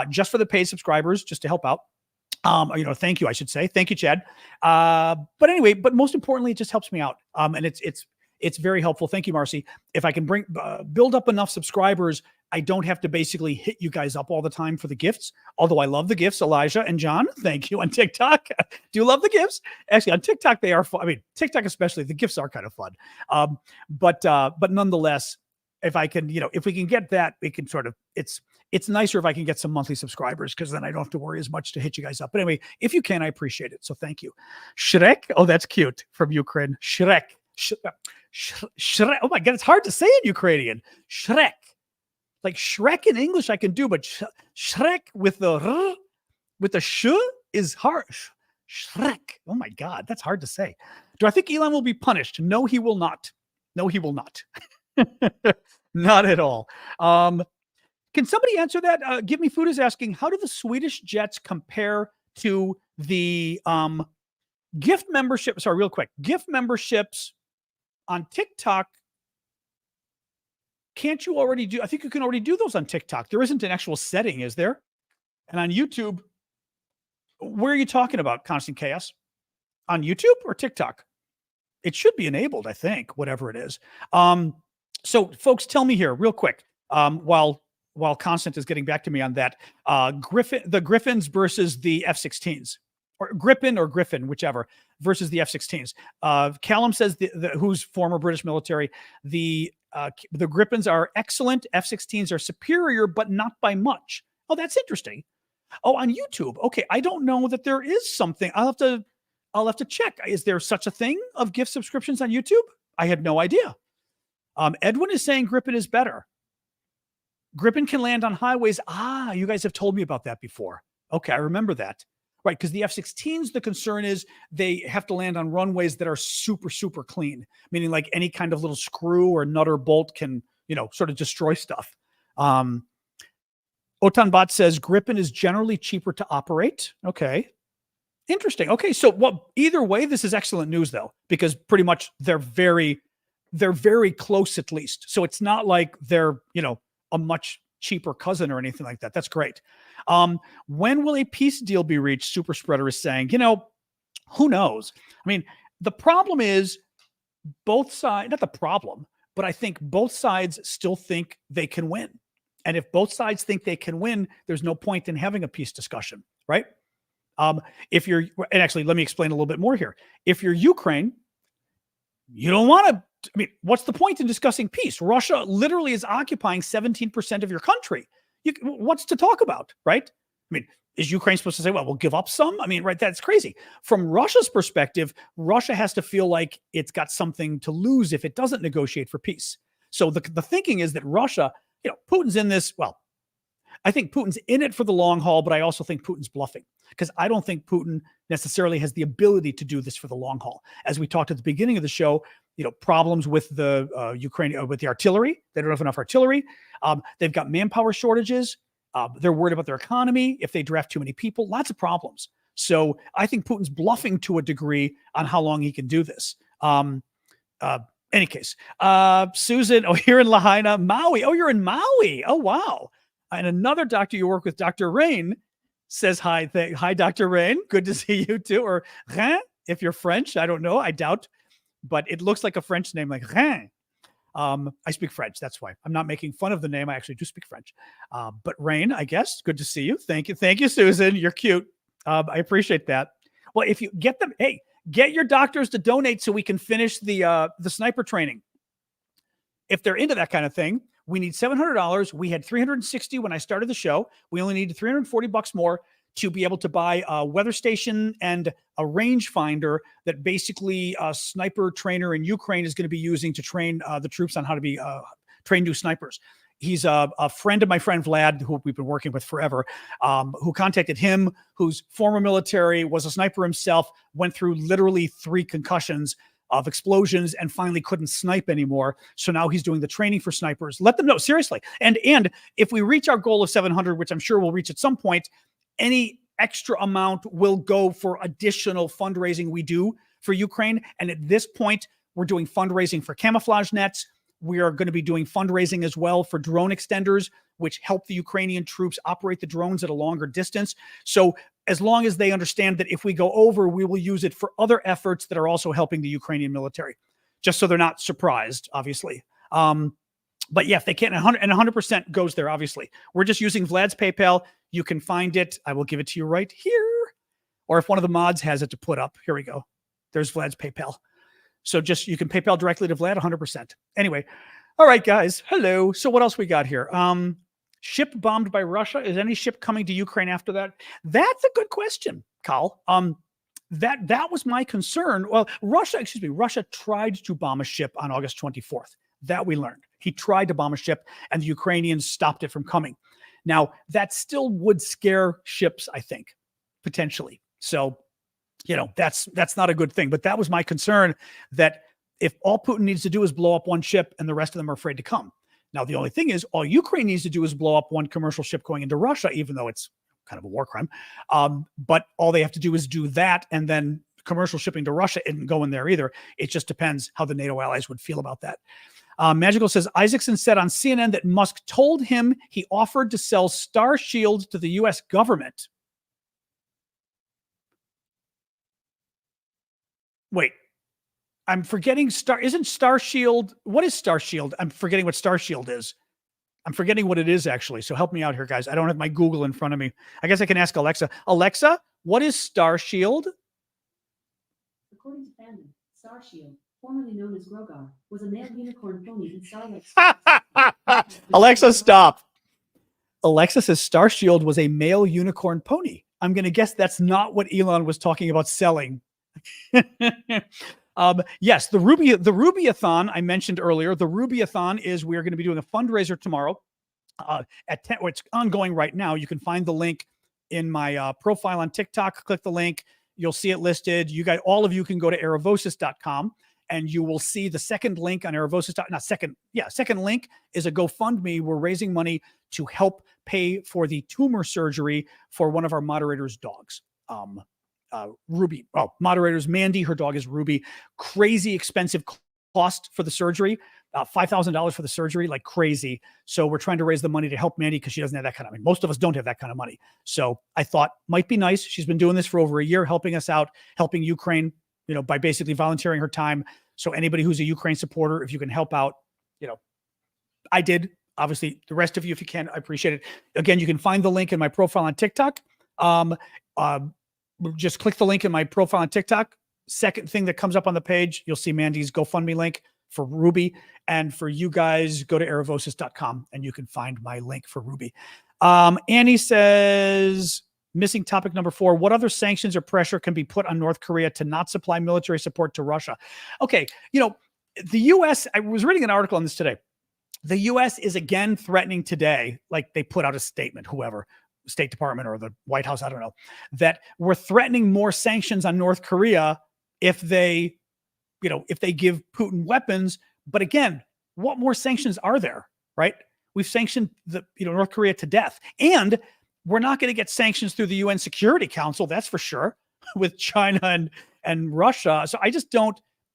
just for the paid subscribers, just to help out. Thank you, I should say. Thank you, Chad. But anyway, but most importantly, it just helps me out. And it's very helpful. Thank you, Marcy. If I can build up enough subscribers, I don't have to basically hit you guys up all the time for the gifts. Although I love the gifts, Elijah and John. Thank you on TikTok. Do you love the gifts? Actually, on TikTok, they are fun. I mean, TikTok especially, the gifts are kind of fun. But nonetheless, if I can, if we can get that, we can sort of, it's nicer if I can get some monthly subscribers, because then I don't have to worry as much to hit you guys up. But anyway, if you can, I appreciate it. So thank you. Shrek. Oh, that's cute, from Ukraine. Shrek. Shrek. Oh my God, it's hard to say in Ukrainian. Shrek. Like Shrek in English I can do, but Shrek with the sh is hard. Shrek. Oh my God, that's hard to say. Do I think Elon will be punished? No, he will not. No, he will not. Not at all. Can somebody answer that? Give Me Food is asking, how do the Swedish jets compare to the gift membership? Sorry, real quick. Gift memberships on TikTok. Can't you already do? I think you can already do those on TikTok. There isn't an actual setting, is there? And on YouTube, where are you talking about, Constant Chaos? On YouTube or TikTok? It should be enabled, I think, whatever it is. So folks, tell me here real quick, while Constant is getting back to me on that, the Griffins versus the F-16s, or Griffin, whichever, versus the F-16s. Callum says, who's former British military, the Griffins are excellent. F-16s are superior, but not by much. Oh, that's interesting. Oh, on YouTube. Okay. I don't know that there is something. I'll have to check. Is there such a thing of gift subscriptions on YouTube? I had no idea. Edwin is saying Griffin is better. Griffin can land on highways. You guys have told me about that before. Okay. I remember that. Right, because the F-16s, the concern is they have to land on runways that are super, super clean, meaning like any kind of little screw or nut or bolt can, sort of destroy stuff. Otanbot says Griffin is generally cheaper to operate. Okay, interesting. Okay, so either way, this is excellent news though, because pretty much they're very close at least. So it's not like they're a much cheaper cousin or anything like that. That's great. When will a peace deal be reached? Super Spreader is saying, who knows? I mean, the problem is both sides, not the problem, but I think both sides still think they can win. And if both sides think they can win, there's no point in having a peace discussion, right? And actually, let me explain a little bit more here. If you're Ukraine, you don't want to, what's the point in discussing peace? Russia literally is occupying 17% of your country. What's to talk about, right? Is Ukraine supposed to say, well, we'll give up some? Right, that's crazy. From Russia's perspective, Russia has to feel like it's got something to lose if it doesn't negotiate for peace. So the thinking is that Russia, Putin's in this, well, I think Putin's in it for the long haul, but I also think Putin's bluffing, because I don't think Putin necessarily has the ability to do this for the long haul. As we talked at the beginning of the show, problems with the Ukraine, with the artillery. They don't have enough artillery. They've got manpower shortages. They're worried about their economy. If they draft too many people, lots of problems. So I think Putin's bluffing to a degree on how long he can do this. Any case, Susan, you're in Lahaina, Maui. Oh, you're in Maui. Oh, wow. And another doctor you work with, Dr. Rain, says hi. Hi, Dr. Rain. Good to see you too. Or Rain, if you're French. I don't know. I doubt. But it looks like a French name, like Rain. I speak French. That's why I'm not making fun of the name. I actually do speak French. But Rain, I guess. Good to see you. Thank you. Thank you, Susan. You're cute. I appreciate that. Well, if you get them, hey, get your doctors to donate so we can finish the sniper training. If they're into that kind of thing, we need $700. We had $360 when I started the show. We only need $340 more to be able to buy a weather station and a rangefinder that basically a sniper trainer in Ukraine is going to be using to train the troops on how to be train new snipers. He's a friend of my friend Vlad, who we've been working with forever, who contacted him, who's former military, was a sniper himself, went through literally 3 concussions of explosions and finally couldn't snipe anymore. So now he's doing the training for snipers. Let them know, seriously. And if we reach our goal of 700, which I'm sure we'll reach at some point, any extra amount will go for additional fundraising we do for Ukraine. And at this point, we're doing fundraising for camouflage nets. We are going to be doing fundraising as well for drone extenders, which help the Ukrainian troops operate the drones at a longer distance. So as long as they understand that if we go over, we will use it for other efforts that are also helping the Ukrainian military, just so they're not surprised, obviously. But yeah, if they can't, 100% goes there, obviously. We're just using Vlad's PayPal. You can find it. I will give it to you right here. Or if one of the mods has it to put up, here we go. There's Vlad's PayPal. So just, you can PayPal directly to Vlad 100%. Anyway. All right, guys. Hello. So what else we got here? Ship bombed by Russia. Is any ship coming to Ukraine after that? That's a good question, Carl. That was my concern. Well, Russia tried to bomb a ship on August 24th. That we learned. He tried to bomb a ship and the Ukrainians stopped it from coming. Now, that still would scare ships, I think, potentially. So, that's not a good thing. But that was my concern, that if all Putin needs to do is blow up one ship and the rest of them are afraid to come. Now, the only thing is, all Ukraine needs to do is blow up one commercial ship going into Russia, even though it's kind of a war crime. But all they have to do is do that, and then commercial shipping to Russia isn't going there either. It just depends how the NATO allies would feel about that. Magical says, Isaacson said on CNN that Musk told him he offered to sell Star Shield to the U.S. government. Wait, I'm forgetting isn't Star Shield? What is Star Shield? I'm forgetting what Star Shield is. I'm forgetting what it is, actually. So help me out here, guys. I don't have my Google in front of me. I guess I can ask Alexa. Alexa, what is Star Shield? According to fandom, Star Shield, formerly known as Grogar, was a male unicorn pony in Starlight. Alexa, stop. Alexa says Star Shield was a male unicorn pony. I'm going to guess that's not what Elon was talking about selling. Yes, the Rubyathon I mentioned earlier. The Rubyathon is, we're going to be doing a fundraiser tomorrow at 10. It's ongoing right now. You can find the link in my profile on TikTok. Click the link. You'll see it listed. All of you can go to aravosis.com and you will see the second link on Aravosis. Second link is a GoFundMe. We're raising money to help pay for the tumor surgery for one of our moderators' dogs. Ruby. Oh, moderators, Mandy, her dog is Ruby. Crazy expensive cost for the surgery. $5,000 for the surgery, like crazy. So we're trying to raise the money to help Mandy because she doesn't have that kind of money. Most of us don't have that kind of money. So I thought might be nice. She's been doing this for over a year, helping us out, helping Ukraine, by basically volunteering her time. So anybody who's a Ukraine supporter, if you can help out, I did. Obviously, the rest of you, if you can, I appreciate it. Again, you can find the link in my profile on TikTok. Just click the link in my profile on TikTok. Second thing that comes up on the page, you'll see Mandy's GoFundMe link for Ruby. And for you guys, go to aravosis.com and you can find my link for Ruby. Annie says, missing topic number 4, what other sanctions or pressure can be put on North Korea to not supply military support to Russia? Okay, the U.S., I was reading an article on this today. The U.S. is again threatening today, like they put out a statement, whoever, State Department or the White House, I don't know, that we're threatening more sanctions on North Korea if they give Putin weapons. But again, what more sanctions are there, right? We've sanctioned North Korea to death, and we're not going to get sanctions through the UN Security Council. That's for sure, with China and Russia. So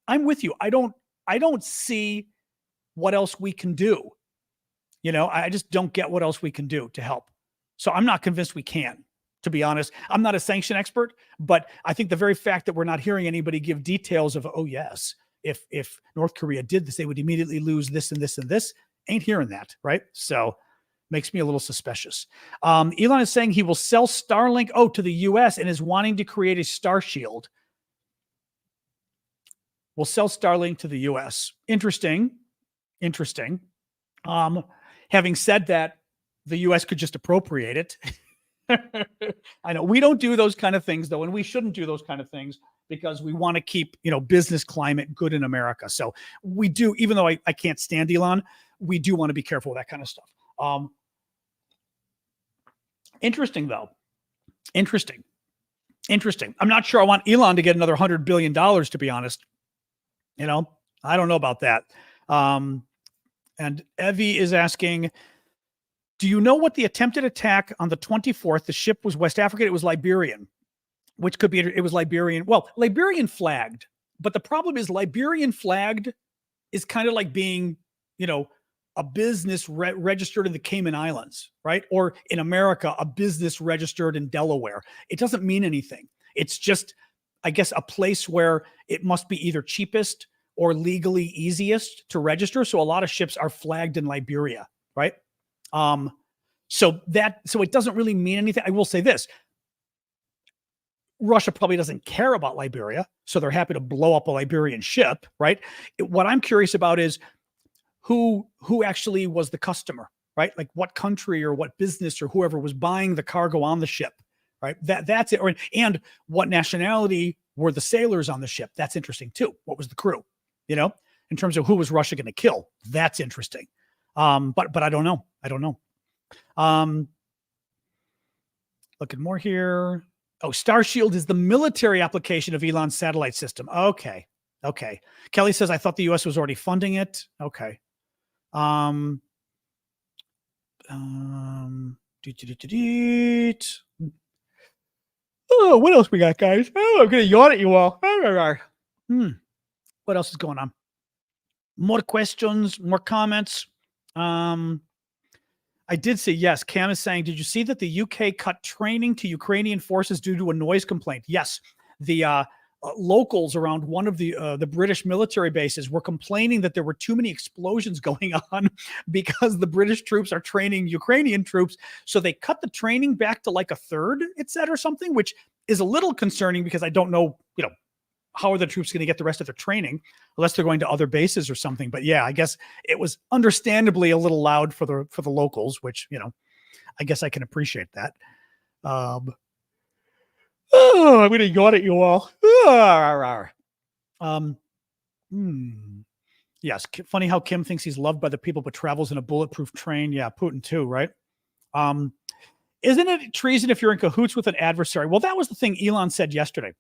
I'm with you. I don't see what else we can do. I just don't get what else we can do to help. So I'm not convinced we can, to be honest. I'm not a sanction expert, but I think the very fact that we're not hearing anybody give details of, oh yes, if North Korea did this, they would immediately lose this and this and this, ain't hearing that, right? So makes me a little suspicious. Elon is saying he will sell Starlink, to the US and is wanting to create a Star Shield. We'll sell Starlink to the US. Interesting. Having said that, the U.S. could just appropriate it. I know we don't do those kind of things, though, and we shouldn't do those kind of things because we want to keep, business climate good in America. So we do, even though I can't stand Elon, we do want to be careful with that kind of stuff. Interesting, though. Interesting. I'm not sure I want Elon to get another $100 billion, to be honest. I don't know about that. And Evie is asking, do you know what the attempted attack on the 24th, the ship was West African, it was Liberian, which could be, it was Liberian. Well, Liberian flagged, but the problem is Liberian flagged is kind of like being, a business registered in the Cayman Islands, right? Or in America, a business registered in Delaware. It doesn't mean anything. It's just, I guess, a place where it must be either cheapest or legally easiest to register. So a lot of ships are flagged in Liberia, right? So it doesn't really mean anything. I will say this. Russia probably doesn't care about Liberia, so they're happy to blow up a Liberian ship, right? What I'm curious about is who actually was the customer, right? Like what country or what business or whoever was buying the cargo on the ship, right? That's it. And what nationality were the sailors on the ship? That's interesting too. What was the crew? In terms of who was Russia going to kill? That's interesting. But I don't know. Look at more here. Oh, Starshield is the military application of Elon's satellite system. Okay. Kelly says, I thought the U.S. was already funding it. Okay. Oh, what else we got, guys? Oh, I'm going to yawn at you all. What else is going on? More questions, more comments. I did see, yes, Cam is saying, did you see that the UK cut training to Ukrainian forces due to a noise complaint? Yes, the locals around one of the British military bases were complaining that there were too many explosions going on because the British troops are training Ukrainian troops. So they cut the training back to like a third, it said, or something, which is a little concerning because I don't know, how are the troops going to get the rest of their training unless they're going to other bases or something? But yeah, I guess it was understandably a little loud for the locals, which, I guess I can appreciate that. I'm going to yawn at you all. Yes. Funny how Kim thinks he's loved by the people, but travels in a bulletproof train. Yeah. Putin too, right? Isn't it treason if you're in cahoots with an adversary? Well, that was the thing Elon said yesterday.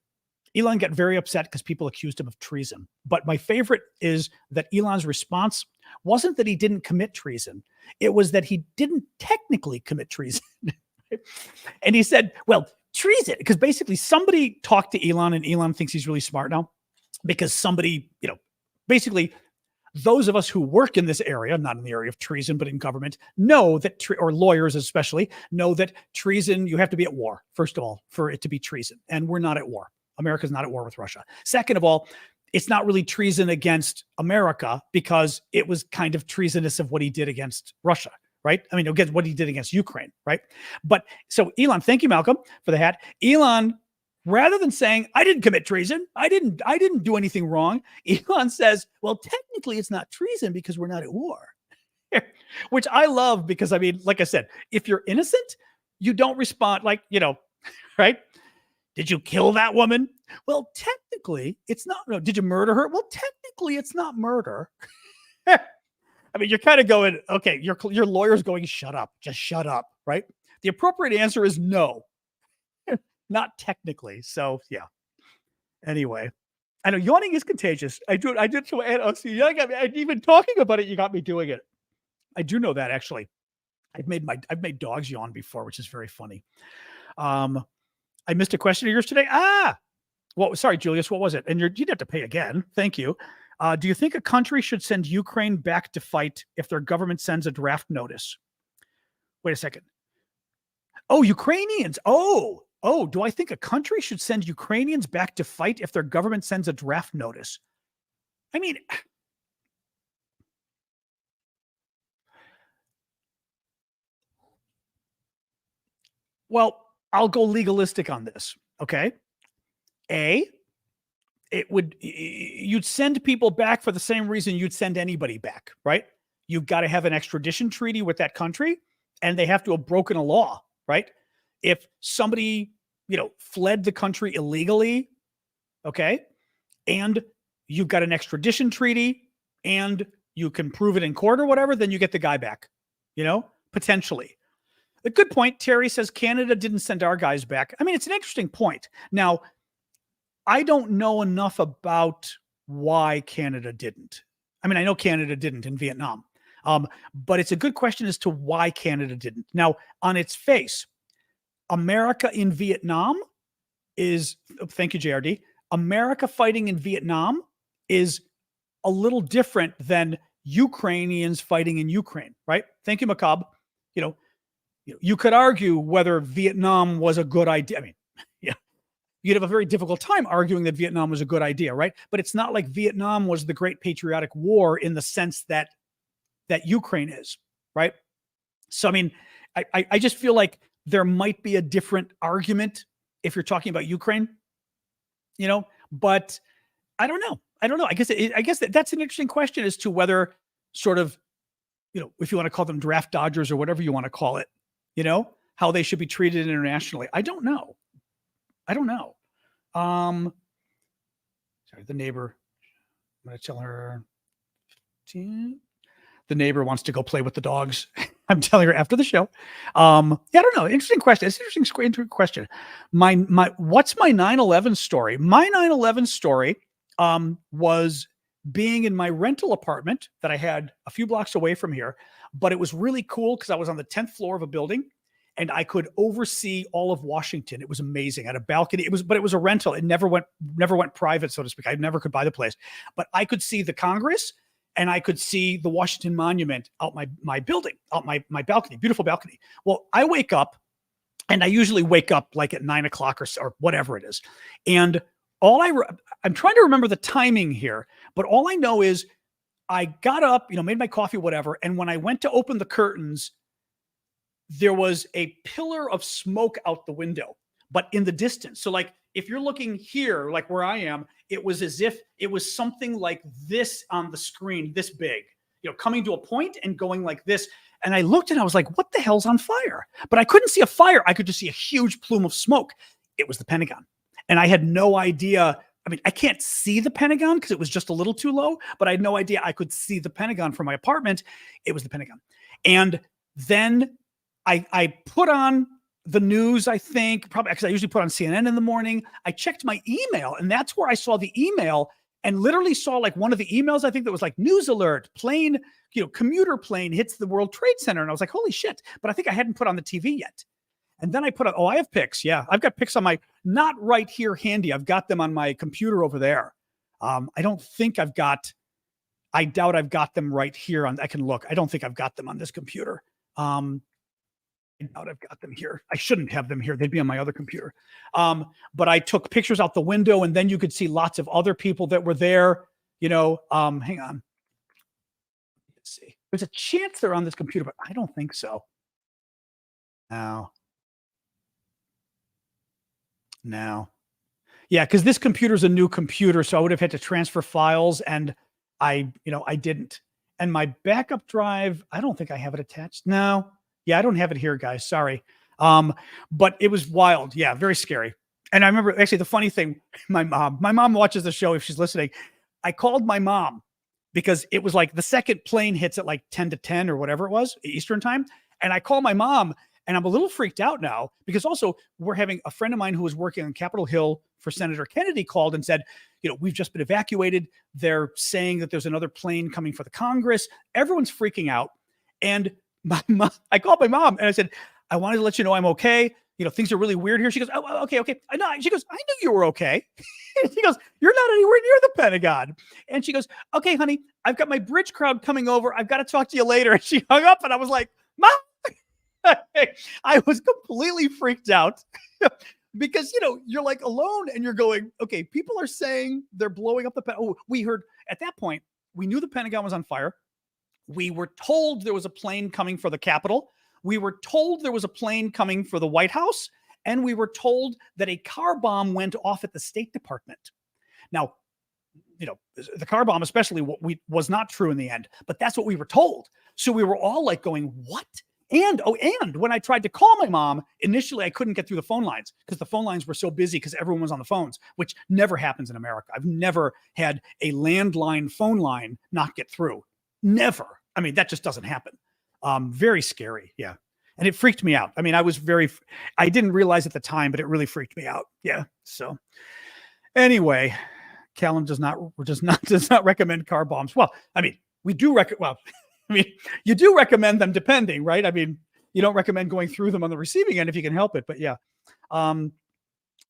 Elon got very upset because people accused him of treason. But my favorite is that Elon's response wasn't that he didn't commit treason. It was that he didn't technically commit treason. And he said, well, treason, because basically somebody talked to Elon and Elon thinks he's really smart now because somebody, basically those of us who work in this area, not in the area of treason, but in government, know that, or lawyers especially, know that treason, you have to be at war, first of all, for it to be treason. And we're not at war. America's not at war with Russia. Second of all, it's not really treason against America because it was kind of treasonous of what he did against Russia, right? I mean, against what he did against Ukraine, right? But so Elon, thank you, Malcolm, for the hat. Elon, rather than saying, I didn't commit treason, I didn't do anything wrong, Elon says, well, technically it's not treason because we're not at war. Which I love because, I mean, like I said, if you're innocent, you don't respond like, right? Did you kill that woman? Well, technically, it's not. No, did you murder her? Well, technically, it's not murder. I mean, you're kind of going, okay, your lawyer's going, shut up, just shut up, right? The appropriate answer is no, not technically. So, yeah. Anyway, I know yawning is contagious. I did so. Even talking about it, you got me doing it. I do know that actually. I've made dogs yawn before, which is very funny. I missed a question of yours today. Well, sorry, Julius, what was it? And you'd have to pay again. Thank you. Do you think a country should send Ukraine back to fight if their government sends a draft notice? Wait a second. Oh, Ukrainians. Oh, do I think a country should send Ukrainians back to fight if their government sends a draft notice? I mean, well, I'll go legalistic on this. Okay. You'd send people back for the same reason you'd send anybody back, right? You've got to have an extradition treaty with that country and they have to have broken a law, right? If somebody, fled the country illegally, okay, and you've got an extradition treaty and you can prove it in court or whatever, then you get the guy back, potentially. A good point. Terry says Canada didn't send our guys back. I mean, it's an interesting point. Now, I don't know enough about why Canada didn't. I mean, I know Canada didn't in Vietnam, but it's a good question as to why Canada didn't. Now, on its face, America in Vietnam is, thank you, JRD, America fighting in Vietnam is a little different than Ukrainians fighting in Ukraine, right? Thank you, Macabre. You could argue whether Vietnam was a good idea. I mean, yeah, you'd have a very difficult time arguing that Vietnam was a good idea, right? But it's not like Vietnam was the great patriotic war in the sense that Ukraine is, right? So, I mean, I just feel like there might be a different argument if you're talking about Ukraine, but I don't know. I guess that's an interesting question as to whether sort of, if you want to call them draft dodgers or whatever you want to call it, how they should be treated internationally. I don't know. Sorry, the neighbor, I'm going to tell her, the neighbor wants to go play with the dogs. I'm telling her after the show. I don't know. Interesting question. It's an interesting question. What's my 9/11 story? My 9/11 story was being in my rental apartment that I had a few blocks away from here, but it was really cool because I was on the 10th floor of a building and I could oversee all of Washington. It was amazing. I had a balcony. But it was a rental. It never went private, so to speak. I never could buy the place, but I could see the Congress and I could see the Washington Monument out my building, out my balcony, beautiful balcony. Well, I wake up and I usually wake up like at 9 o'clock or whatever it is. And I'm trying to remember the timing here, but all I know is I got up, made my coffee, whatever. And when I went to open the curtains, there was a pillar of smoke out the window, but in the distance. So like, if you're looking here, like where I am, it was as if it was something like this on the screen, this big, coming to a point and going like this. And I looked and I was like, what the hell's on fire? But I couldn't see a fire. I could just see a huge plume of smoke. It was the Pentagon. And I had no idea. I mean, I can't see the Pentagon because it was just a little too low, but I had no idea I could see the Pentagon from my apartment. It was the Pentagon. And then I put on the news, I think, probably because I usually put on CNN in the morning. I checked my email and that's where I saw the email and literally saw like one of the emails, I think that was like news alert, plane, commuter plane hits the World Trade Center. And I was like, holy shit. But I think I hadn't put on the TV yet. And then I put on, I have pics. Yeah, I've got pics on not right here handy. I've got them on my computer over there. I doubt I've got them right here I can look. I don't think I've got them on this computer. I doubt I've got them here. I shouldn't have them here. They'd be on my other computer. But I took pictures out the window and then you could see lots of other people that were there, hang on. Let's see. There's a chance they're on this computer, but I don't think so. No. Yeah, because this computer is a new computer, so I would have had to transfer files and I didn't. And my backup drive, I don't think I have it attached. No. Yeah, I don't have it here, guys. Sorry. But it was wild. Yeah, very scary. And I remember actually the funny thing, my mom watches the show if she's listening. I called my mom because it was like the second plane hits at like 10 to 10 or whatever it was, Eastern time. And I call my mom and I'm a little freaked out now because also we're having a friend of mine who was working on Capitol Hill for Senator Kennedy called and said, we've just been evacuated. They're saying that there's another plane coming for the Congress. Everyone's freaking out. And I called my mom and I said, I wanted to let you know I'm okay. Things are really weird here. She goes, oh, okay. She goes, I knew you were okay. She goes, you're not anywhere near the Pentagon. And she goes, okay, honey, I've got my bridge crowd coming over. I've got to talk to you later. And she hung up and I was like, Mom, I was completely freaked out because, you're like alone and you're going, okay, people are saying they're blowing up we heard at that point, we knew the Pentagon was on fire. We were told there was a plane coming for the Capitol. We were told there was a plane coming for the White House. And we were told that a car bomb went off at the State Department. Now, the car bomb especially was not true in the end, but that's what we were told. So we were all like going, what? And when I tried to call my mom, initially I couldn't get through the phone lines because the phone lines were so busy because everyone was on the phones, which never happens in America. I've never had a landline phone line not get through. Never. I mean, that just doesn't happen. Very scary. Yeah. And it freaked me out. I mean, I didn't realize at the time, but it really freaked me out. Yeah. So anyway, Callum does not recommend car bombs. Well, I mean, we do you do recommend them depending, right? I mean, you don't recommend going through them on the receiving end if you can help it, but yeah.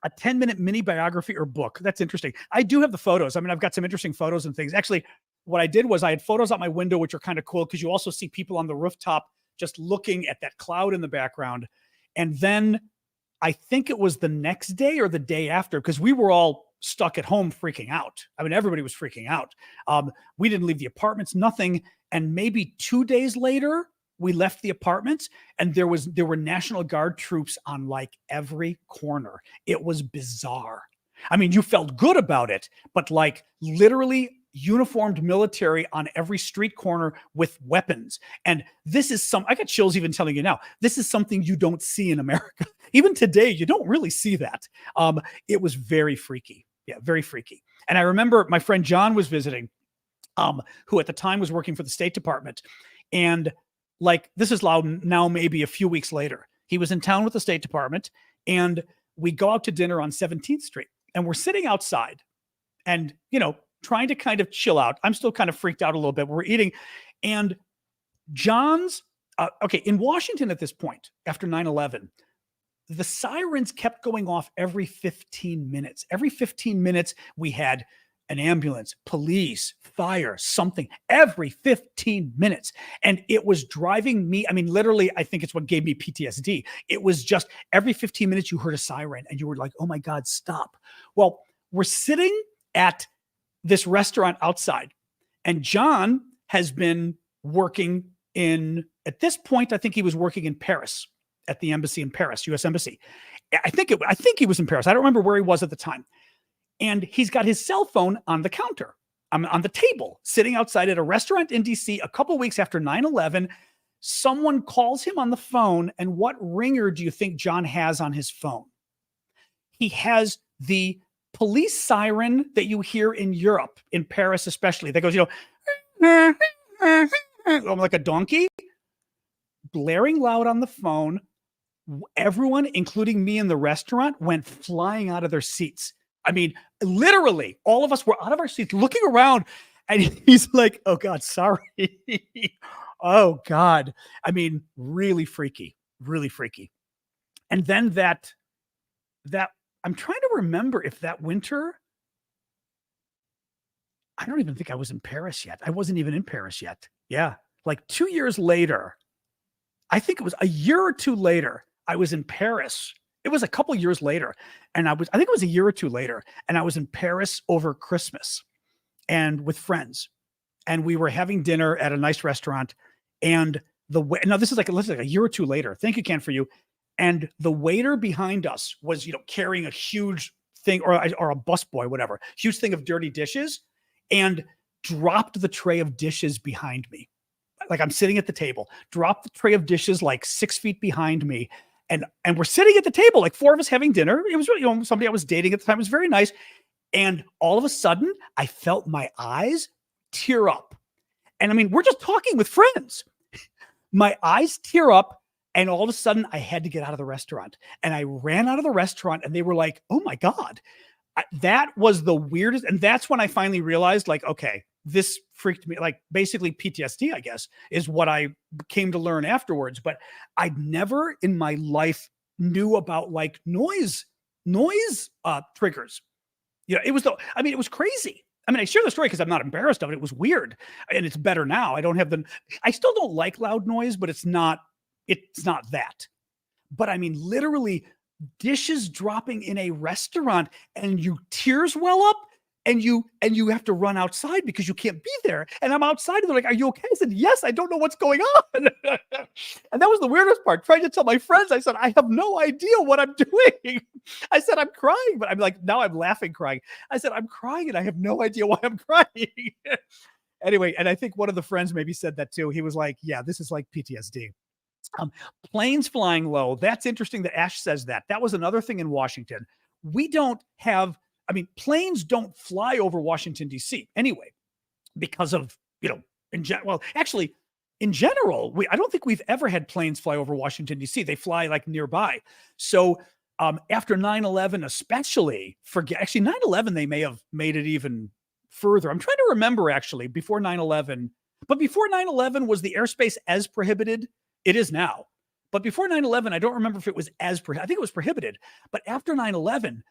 A 10-minute mini biography or book. That's interesting. I do have the photos. I mean, I've got some interesting photos and things. Actually, what I did was I had photos out my window, which are kind of cool because you also see people on the rooftop just looking at that cloud in the background. And then I think it was the next day or the day after, because we were all stuck at home freaking out. I mean, everybody was freaking out. We didn't leave the apartments, nothing. And maybe 2 days later, we left the apartments and there were National Guard troops on like every corner. It was bizarre. I mean, you felt good about it, but like literally uniformed military on every street corner with weapons. And I got chills even telling you now, this is something you don't see in America. Even today, you don't really see that. It was very freaky. Yeah, very freaky. And I remember my friend John was visiting, who at the time was working for the State Department. And like, this is loud now, maybe a few weeks later, he was in town with the State Department and we go out to dinner on 17th Street and we're sitting outside and, trying to kind of chill out. I'm still kind of freaked out a little bit. We're eating and John's, in Washington at this point, after 9/11, the sirens kept going off every 15 minutes. Every 15 minutes, we had an ambulance, police, fire, something every 15 minutes. And it was driving me. I mean, literally, I think it's what gave me PTSD. It was just every 15 minutes you heard a siren and you were like, oh my God, stop. Well, we're sitting at this restaurant outside and John has been working at this point, I think he was working in Paris at the embassy in Paris, US Embassy. I think he was in Paris. I don't remember where he was at the time. And he's got his cell phone on the counter, on the table, sitting outside at a restaurant in DC a couple weeks after 9/11. Someone calls him on the phone. And what ringer do you think John has on his phone? He has the police siren that you hear in Europe, in Paris especially, that goes, like a donkey, blaring loud on the phone. Everyone, including me in the restaurant, went flying out of their seats. I mean, literally, all of us were out of our seats looking around and he's like, oh God, sorry. Oh God. I mean, really freaky, really freaky. And then that I'm trying to remember if that winter, I don't even think I was in Paris yet. I wasn't even in Paris yet. Yeah. Like 2 years later, I think it was a year or two later, I was in Paris. It was a couple years later. And I think it was a year or two later. And I was in Paris over Christmas and with friends. And we were having dinner at a nice restaurant. And now this is like a year or two later. Thank you, Ken, for you. And the waiter behind us was, carrying a huge thing or a busboy, whatever, huge thing of dirty dishes and dropped the tray of dishes behind me. Like I'm sitting at the table, dropped the tray of dishes like 6 feet behind me. And we're sitting at the table, like four of us having dinner. It was, somebody I was dating at the time. It was very nice. And all of a sudden I felt my eyes tear up. And I mean, we're just talking with friends. My eyes tear up. And all of a sudden I had to get out of the restaurant and I ran out of the restaurant and they were like, oh my God, that was the weirdest. And that's when I finally realized like, okay, this freaked me, like basically PTSD, I guess, is what I came to learn afterwards. But I'd never in my life knew about like noise triggers. It was it was crazy. I mean, I share the story because I'm not embarrassed of it. It was weird and it's better now. I still don't like loud noise, but it's not that. But I mean, literally dishes dropping in a restaurant and tears well up and you have to run outside because you can't be there. And I'm outside and they're like, are you okay? I said, yes, I don't know what's going on. And that was the weirdest part. Trying to tell my friends, I said, I have no idea what I'm doing. I said, I'm crying, but I'm like, now I'm laughing, crying. I said, I'm crying and I have no idea why I'm crying. Anyway, and I think one of the friends maybe said that too. He was like, yeah, this is like PTSD. Planes flying low. That's interesting that Ash says that. That was another thing in Washington. Planes don't fly over Washington, D.C. anyway, because of, Well, actually, in general, I don't think we've ever had planes fly over Washington, D.C. They fly like nearby. So after 9/11, especially, actually 9/11, they may have made it even further. I'm trying to remember actually before 9/11, but before 9/11 was the airspace as prohibited? It is now. But before 9/11, I don't remember if it was I think it was prohibited. But after 9/11,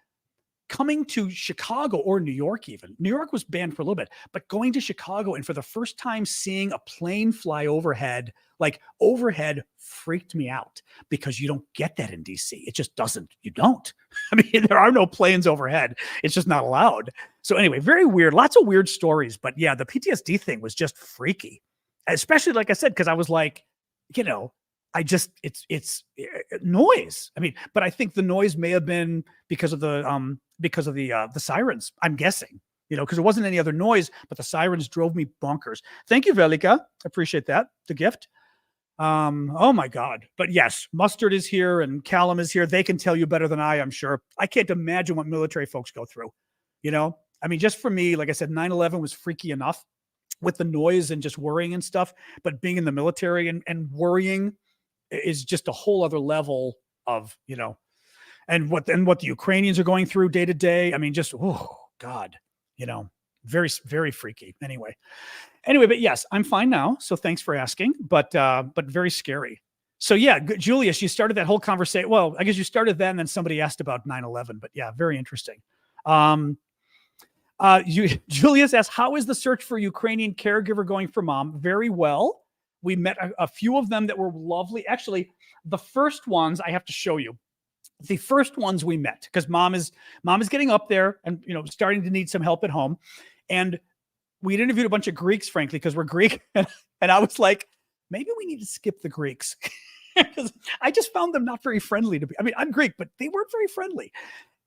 coming to Chicago or New York, even New York was banned for a little bit, but going to Chicago and for the first time seeing a plane fly overhead, like overhead, freaked me out because you don't get that in DC. It just doesn't. You don't. I mean, there are no planes overhead. It's just not allowed. So anyway, very weird. Lots of weird stories. But yeah, the PTSD thing was just freaky, especially like I said, because I was like, it's noise. I mean, but I think the noise may have been because of the sirens. I'm guessing, because there wasn't any other noise, but the sirens drove me bonkers. Thank you, Velika. Appreciate that. The gift. Oh my God. But yes, Mustard is here and Callum is here. They can tell you better than I'm sure. I can't imagine what military folks go through. I mean, just for me, like I said, 9/11 was freaky enough with the noise and just worrying and stuff, but being in the military and worrying is just a whole other level of, and what the Ukrainians are going through day to day. I mean, just, oh God, very, very freaky. Anyway, but yes, I'm fine now. So thanks for asking, but very scary. So yeah, Julius, you started that whole conversation. Well, I guess you started that and then somebody asked about 9/11, but yeah, very interesting. Julius asks, how is the search for Ukrainian caregiver going for mom? Very well. We met a few of them that were lovely. Actually, the first ones I have to show you. The first ones we met because mom is getting up there and starting to need some help at home, and we'd interviewed a bunch of Greeks, frankly, because we're Greek, and I was like, maybe we need to skip the Greeks because I just found them not very friendly to be. I mean, I'm Greek, but they weren't very friendly.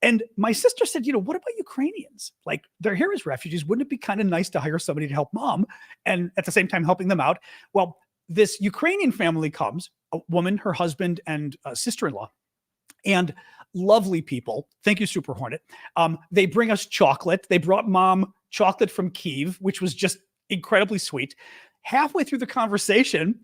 And my sister said, what about Ukrainians? Like, they're here as refugees. Wouldn't it be kind of nice to hire somebody to help mom and at the same time helping them out? Well, this Ukrainian family comes, a woman, her husband, and a sister-in-law, and lovely people. Thank you, Super Hornet. They bring us chocolate. They brought mom chocolate from Kyiv, which was just incredibly sweet. Halfway through the conversation,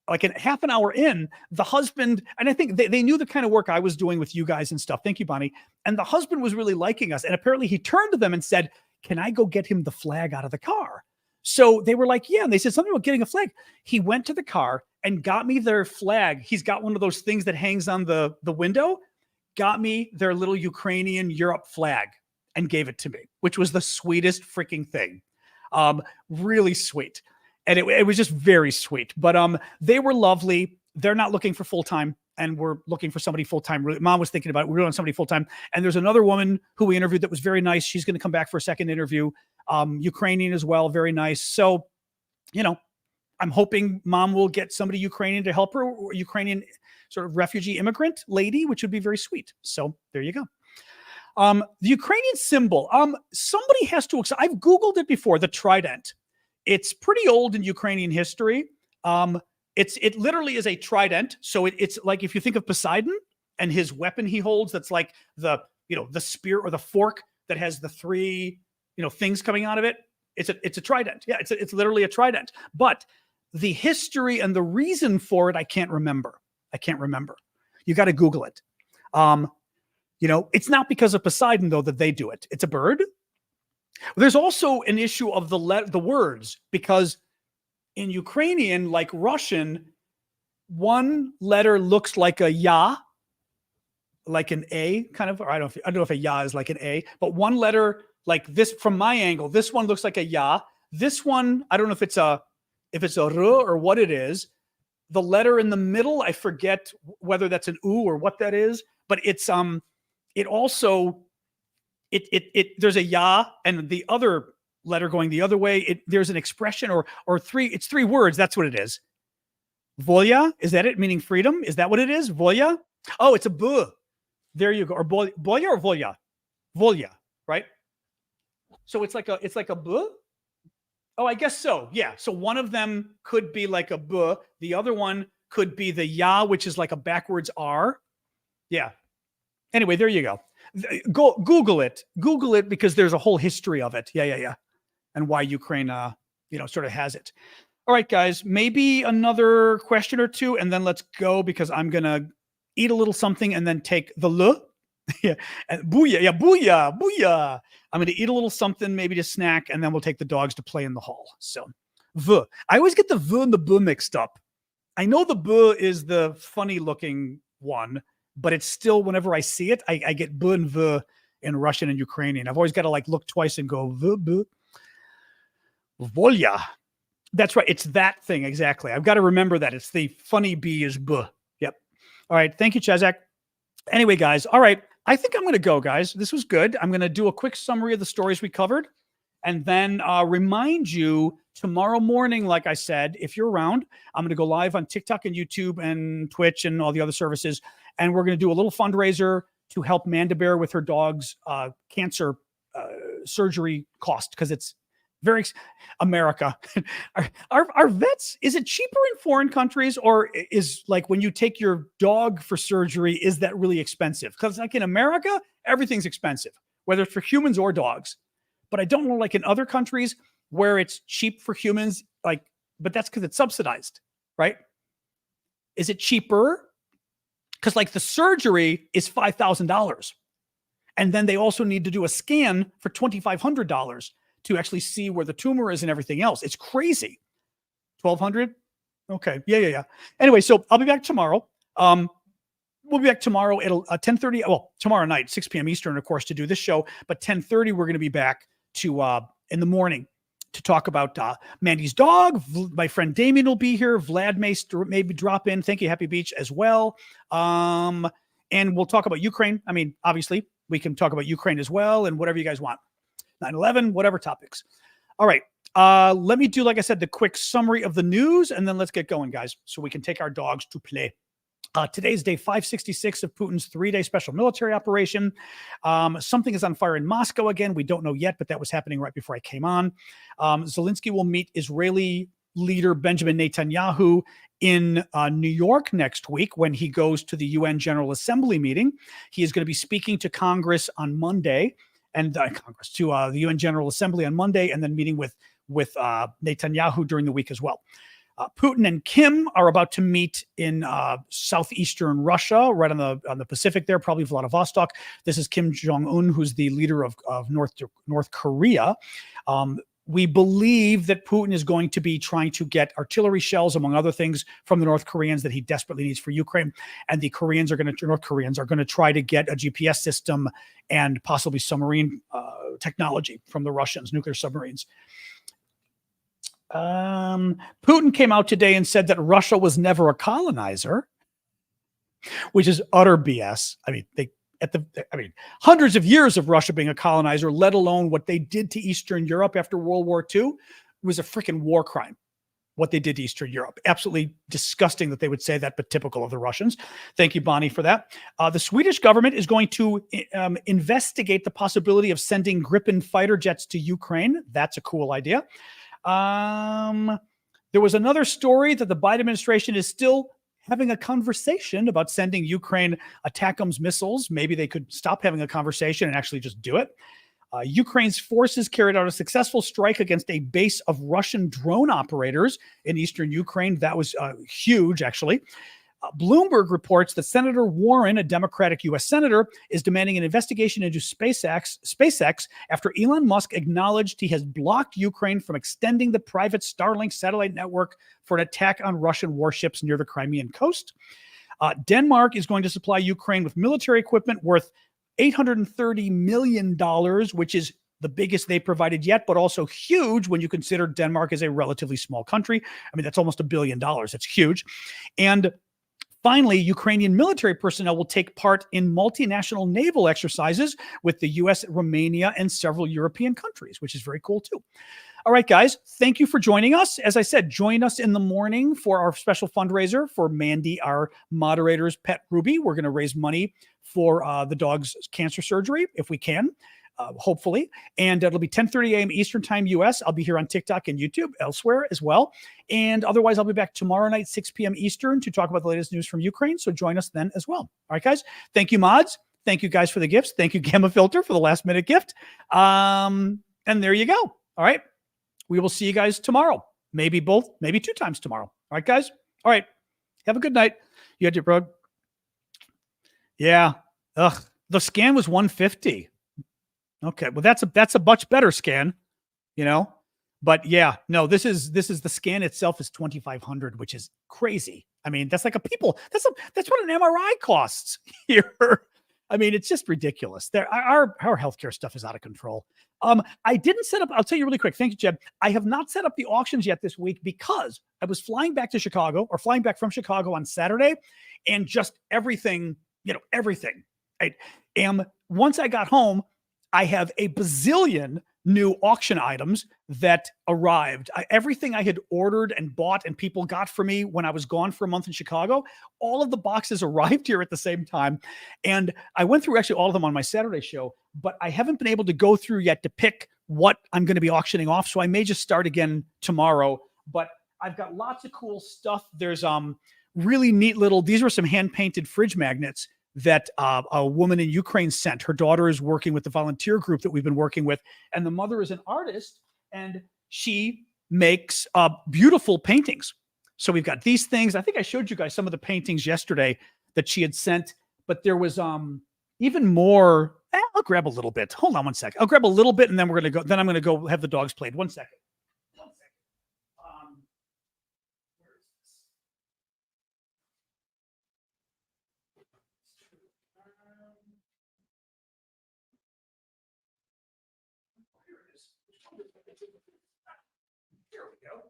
like half an hour in, the husband, and I think they knew the kind of work I was doing with you guys and stuff. Thank you, Bonnie. And the husband was really liking us. And apparently he turned to them and said, can I go get him the flag out of the car? So they were like, yeah. And they said something about getting a flag. He went to the car and got me their flag. He's got one of those things that hangs on the window, got me their little Ukrainian Europe flag and gave it to me, which was the sweetest freaking thing. Really sweet. And it was just very sweet, but they were lovely. They're not looking for full-time and we're looking for somebody full-time. Mom was thinking about it. We're doing somebody full-time. And there's another woman who we interviewed that was very nice. She's going to come back for a second interview. Ukrainian as well. Very nice. So, I'm hoping mom will get somebody Ukrainian to help her, or Ukrainian sort of refugee immigrant lady, which would be very sweet. So there you go. The Ukrainian symbol. Somebody has to, I've Googled it before, the trident. It's pretty old in Ukrainian history. It literally is a trident. So it's like, if you think of Poseidon and his weapon he holds, that's like the spear or the fork that has the three, things coming out of it. It's a trident. Yeah. It's literally a trident, but the history and the reason for it, I can't remember. You got to Google it. It's not because of Poseidon though, that they do it. It's a bird. There's also an issue of the words, because in Ukrainian, like Russian, one letter looks like a ya, like an A kind of, or I don't know if a ya is like an A, but one letter like this from my angle, this one looks like a ya. This one, I don't know if it's a r or what it is. The letter in the middle, I forget whether that's an u or what that is, but it's it also there's a ya and the other letter going the other way. There's an expression or three. It's three words. That's what it is. Volya, is that it? Meaning freedom? Is that what it is? Volya? Oh, it's a b. There you go. Or boya or volya? Volya, right? So it's like a b. Oh, I guess so. Yeah. So one of them could be like a b. The other one could be the ya, which is like a backwards r. Yeah. Anyway, there you go. Go Google it because there's a whole history of it. Yeah. And why Ukraine, sort of has it. All right, guys, maybe another question or two, and then let's go because I'm going to eat a little something and then take the le. Yeah, and booyah, yeah, booyah, booyah. I'm going to eat a little something, maybe to snack, and then we'll take the dogs to play in the hall. So, v. I always get the v and the b mixed up. I know the b is the funny looking one, but it's still, whenever I see it, I get b and v in Russian and Ukrainian. I've always got to like look twice and go v, b. Volya. That's right. It's that thing. Exactly. I've got to remember that. It's the funny B is B. Yep. All right. Thank you, Chazak. Anyway, guys. All right. I think I'm going to go, guys. This was good. I'm going to do a quick summary of the stories we covered and then remind you tomorrow morning, like I said, if you're around, I'm going to go live on TikTok and YouTube and Twitch and all the other services. And we're going to do a little fundraiser to help Manda Bear with her dog's cancer surgery cost, because it's very America. Are vets, is it cheaper in foreign countries, or is like when you take your dog for surgery, is that really expensive? Because like in America, everything's expensive, whether it's for humans or dogs. But I don't know, like in other countries where it's cheap for humans, like, but that's because it's subsidized, right? Is it cheaper? Because like the surgery is $5,000. And then they also need to do a scan for $2,500 to actually see where the tumor is and everything else. It's crazy. 1,200? Okay. Yeah. Anyway, so I'll be back tomorrow. We'll be back tomorrow at 10:30. Well, tomorrow night, 6 p.m. Eastern, of course, to do this show. But 10:30, we're going to be back to in the morning to talk about Mandy's dog. My friend Damien will be here. Vlad may maybe drop in. Thank you, Happy Beach, as well. And we'll talk about Ukraine. I mean, obviously, we can talk about Ukraine as well and whatever you guys want. 9/11, whatever topics. All right. Let me do, like I said, the quick summary of the news, and then let's get going, guys, so we can take our dogs to play. Today's day 566 of Putin's 3-day special military operation. Something is on fire in Moscow again. We don't know yet, but that was happening right before I came on. Zelensky will meet Israeli leader Benjamin Netanyahu in New York next week when he goes to the UN General Assembly meeting. He is going to be speaking to Congress on Monday, and the UN General Assembly on Monday, and then meeting with Netanyahu during the week as well. Putin and Kim are about to meet in southeastern Russia, right on the Pacific there, probably Vladivostok. This is Kim Jong-un, who's the leader of North Korea. We believe that Putin is going to be trying to get artillery shells, among other things, from the North Koreans that he desperately needs for Ukraine. And North Koreans are going to try to get a GPS system and possibly submarine technology from the Russians, nuclear submarines. Putin came out today and said that Russia was never a colonizer, which is utter BS. I mean, hundreds of years of Russia being a colonizer, let alone what they did to Eastern Europe after World War II, was a freaking war crime. What they did to Eastern Europe. Absolutely disgusting that they would say that, but typical of the Russians. Thank you, Bonnie, for that. The Swedish government is going to investigate the possibility of sending Gripen fighter jets to Ukraine. That's a cool idea. There was another story that the Biden administration is still having a conversation about sending Ukraine ATACMS missiles. Maybe they could stop having a conversation and actually just do it. Ukraine's forces carried out a successful strike against a base of Russian drone operators in eastern Ukraine. That was huge, actually. Bloomberg reports that Senator Warren, a Democratic U.S. senator, is demanding an investigation into SpaceX after Elon Musk acknowledged he has blocked Ukraine from extending the private Starlink satellite network for an attack on Russian warships near the Crimean coast. Denmark is going to supply Ukraine with military equipment worth $830 million, which is the biggest they provided yet, but also huge when you consider Denmark is a relatively small country. I mean, that's almost $1 billion. That's huge. And finally, Ukrainian military personnel will take part in multinational naval exercises with the U.S., Romania, and several European countries, which is very cool too. All right, guys, thank you for joining us. As I said, join us in the morning for our special fundraiser for Mandy, our moderator's pet Ruby. We're going to raise money for the dog's cancer surgery if we can. Hopefully. And it'll be 10:30 a.m. Eastern Time U.S. I'll be here on TikTok and YouTube, elsewhere as well. And otherwise, I'll be back tomorrow night, 6 p.m. Eastern, to talk about the latest news from Ukraine. So join us then as well. All right, guys. Thank you, mods. Thank you, guys, for the gifts. Thank you, Gamma Filter, for the last-minute gift. And there you go. All right. We will see you guys tomorrow. maybe both, maybe 2 times tomorrow. All right, guys. All right. Have a good night. You had your bro. Yeah. Ugh. The scan was 150. Okay. Well, that's a much better scan, you know. But yeah, no, this is the scan itself is 2,500, which is crazy. I mean, that's like that's what an MRI costs here. I mean, it's just ridiculous. Our healthcare stuff is out of control. I didn't set up, I'll tell you really quick. Thank you, Jeb. I have not set up the auctions yet this week because I was flying back from Chicago on Saturday, and just everything, everything. Once I got home, I have a bazillion new auction items that arrived. Everything I had ordered and bought and people got for me when I was gone for a month in Chicago, all of the boxes arrived here at the same time. And I went through actually all of them on my Saturday show, but I haven't been able to go through yet to pick what I'm going to be auctioning off. So I may just start again tomorrow, but I've got lots of cool stuff. There's really neat these were some hand-painted fridge magnets that a woman in Ukraine sent. Her daughter is working with the volunteer group that we've been working with, and the mother is an artist, and she makes beautiful paintings. So we've got these things. I think I showed you guys some of the paintings yesterday that she had sent, but there was even more. I'll grab a little bit. Hold on one second. I'll grab a little bit, and then we're going to go. Then I'm going to go have the dogs played. One second. Here we go.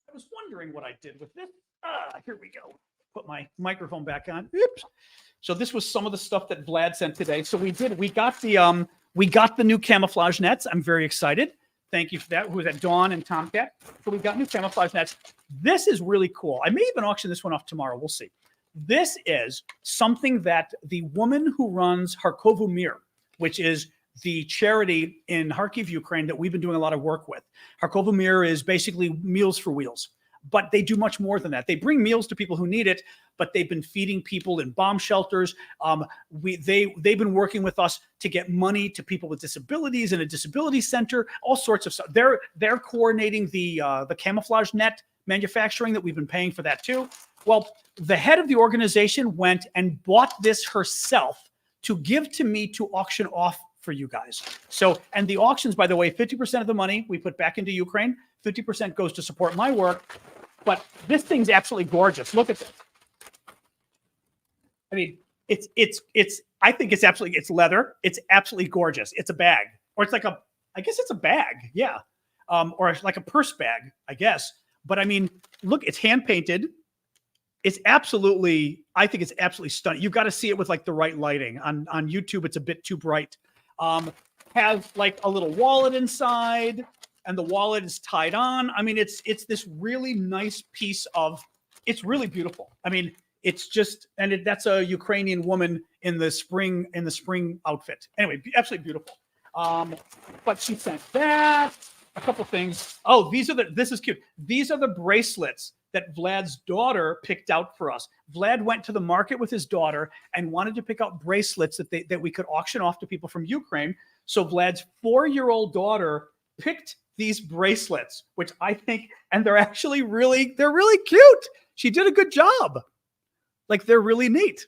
I was wondering what I did with this. Here we go. Put my microphone back on. Oops. So this was some of the stuff that Vlad sent today. So we got the new camouflage nets. I'm very excited. Thank you for that. Who was that? Dawn and Tomcat. So we got new camouflage nets. This is really cool. I may even auction this one off tomorrow. We'll see. This is something that the woman who runs Harkovu Mir, which is the charity in Kharkiv, Ukraine, that we've been doing a lot of work with. Harkovu Mir is basically Meals for Wheels, but they do much more than that. They bring meals to people who need it, but they've been feeding people in bomb shelters. They've been working with us to get money to people with disabilities in a disability center, all sorts of stuff. They're coordinating the camouflage net manufacturing that we've been paying for that too. Well, the head of the organization went and bought this herself to give to me to auction off for you guys. So, and the auctions, by the way, 50% of the money we put back into Ukraine, 50% goes to support my work. But this thing's absolutely gorgeous. Look at this. I mean, I think it's leather. It's absolutely gorgeous. It's a bag, or it's like I guess it's a bag. Yeah. Or like a purse bag, I guess. But I mean, look, it's hand painted. It's absolutely, I think it's absolutely stunning. You've got to see it with like the right lighting. On YouTube, it's a bit too bright. Has like a little wallet inside, and the wallet is tied on. I mean, it's this really nice piece of, it's really beautiful. I mean, it's just, and that's a Ukrainian woman in the spring outfit. Anyway, absolutely beautiful. But she sent that, a couple things. Oh, this is cute. These are the bracelets that Vlad's daughter picked out for us. Vlad went to the market with his daughter and wanted to pick out bracelets that we could auction off to people from Ukraine. So Vlad's 4-year-old daughter picked these bracelets, which I think, and they're actually they're really cute. She did a good job. Like, they're really neat.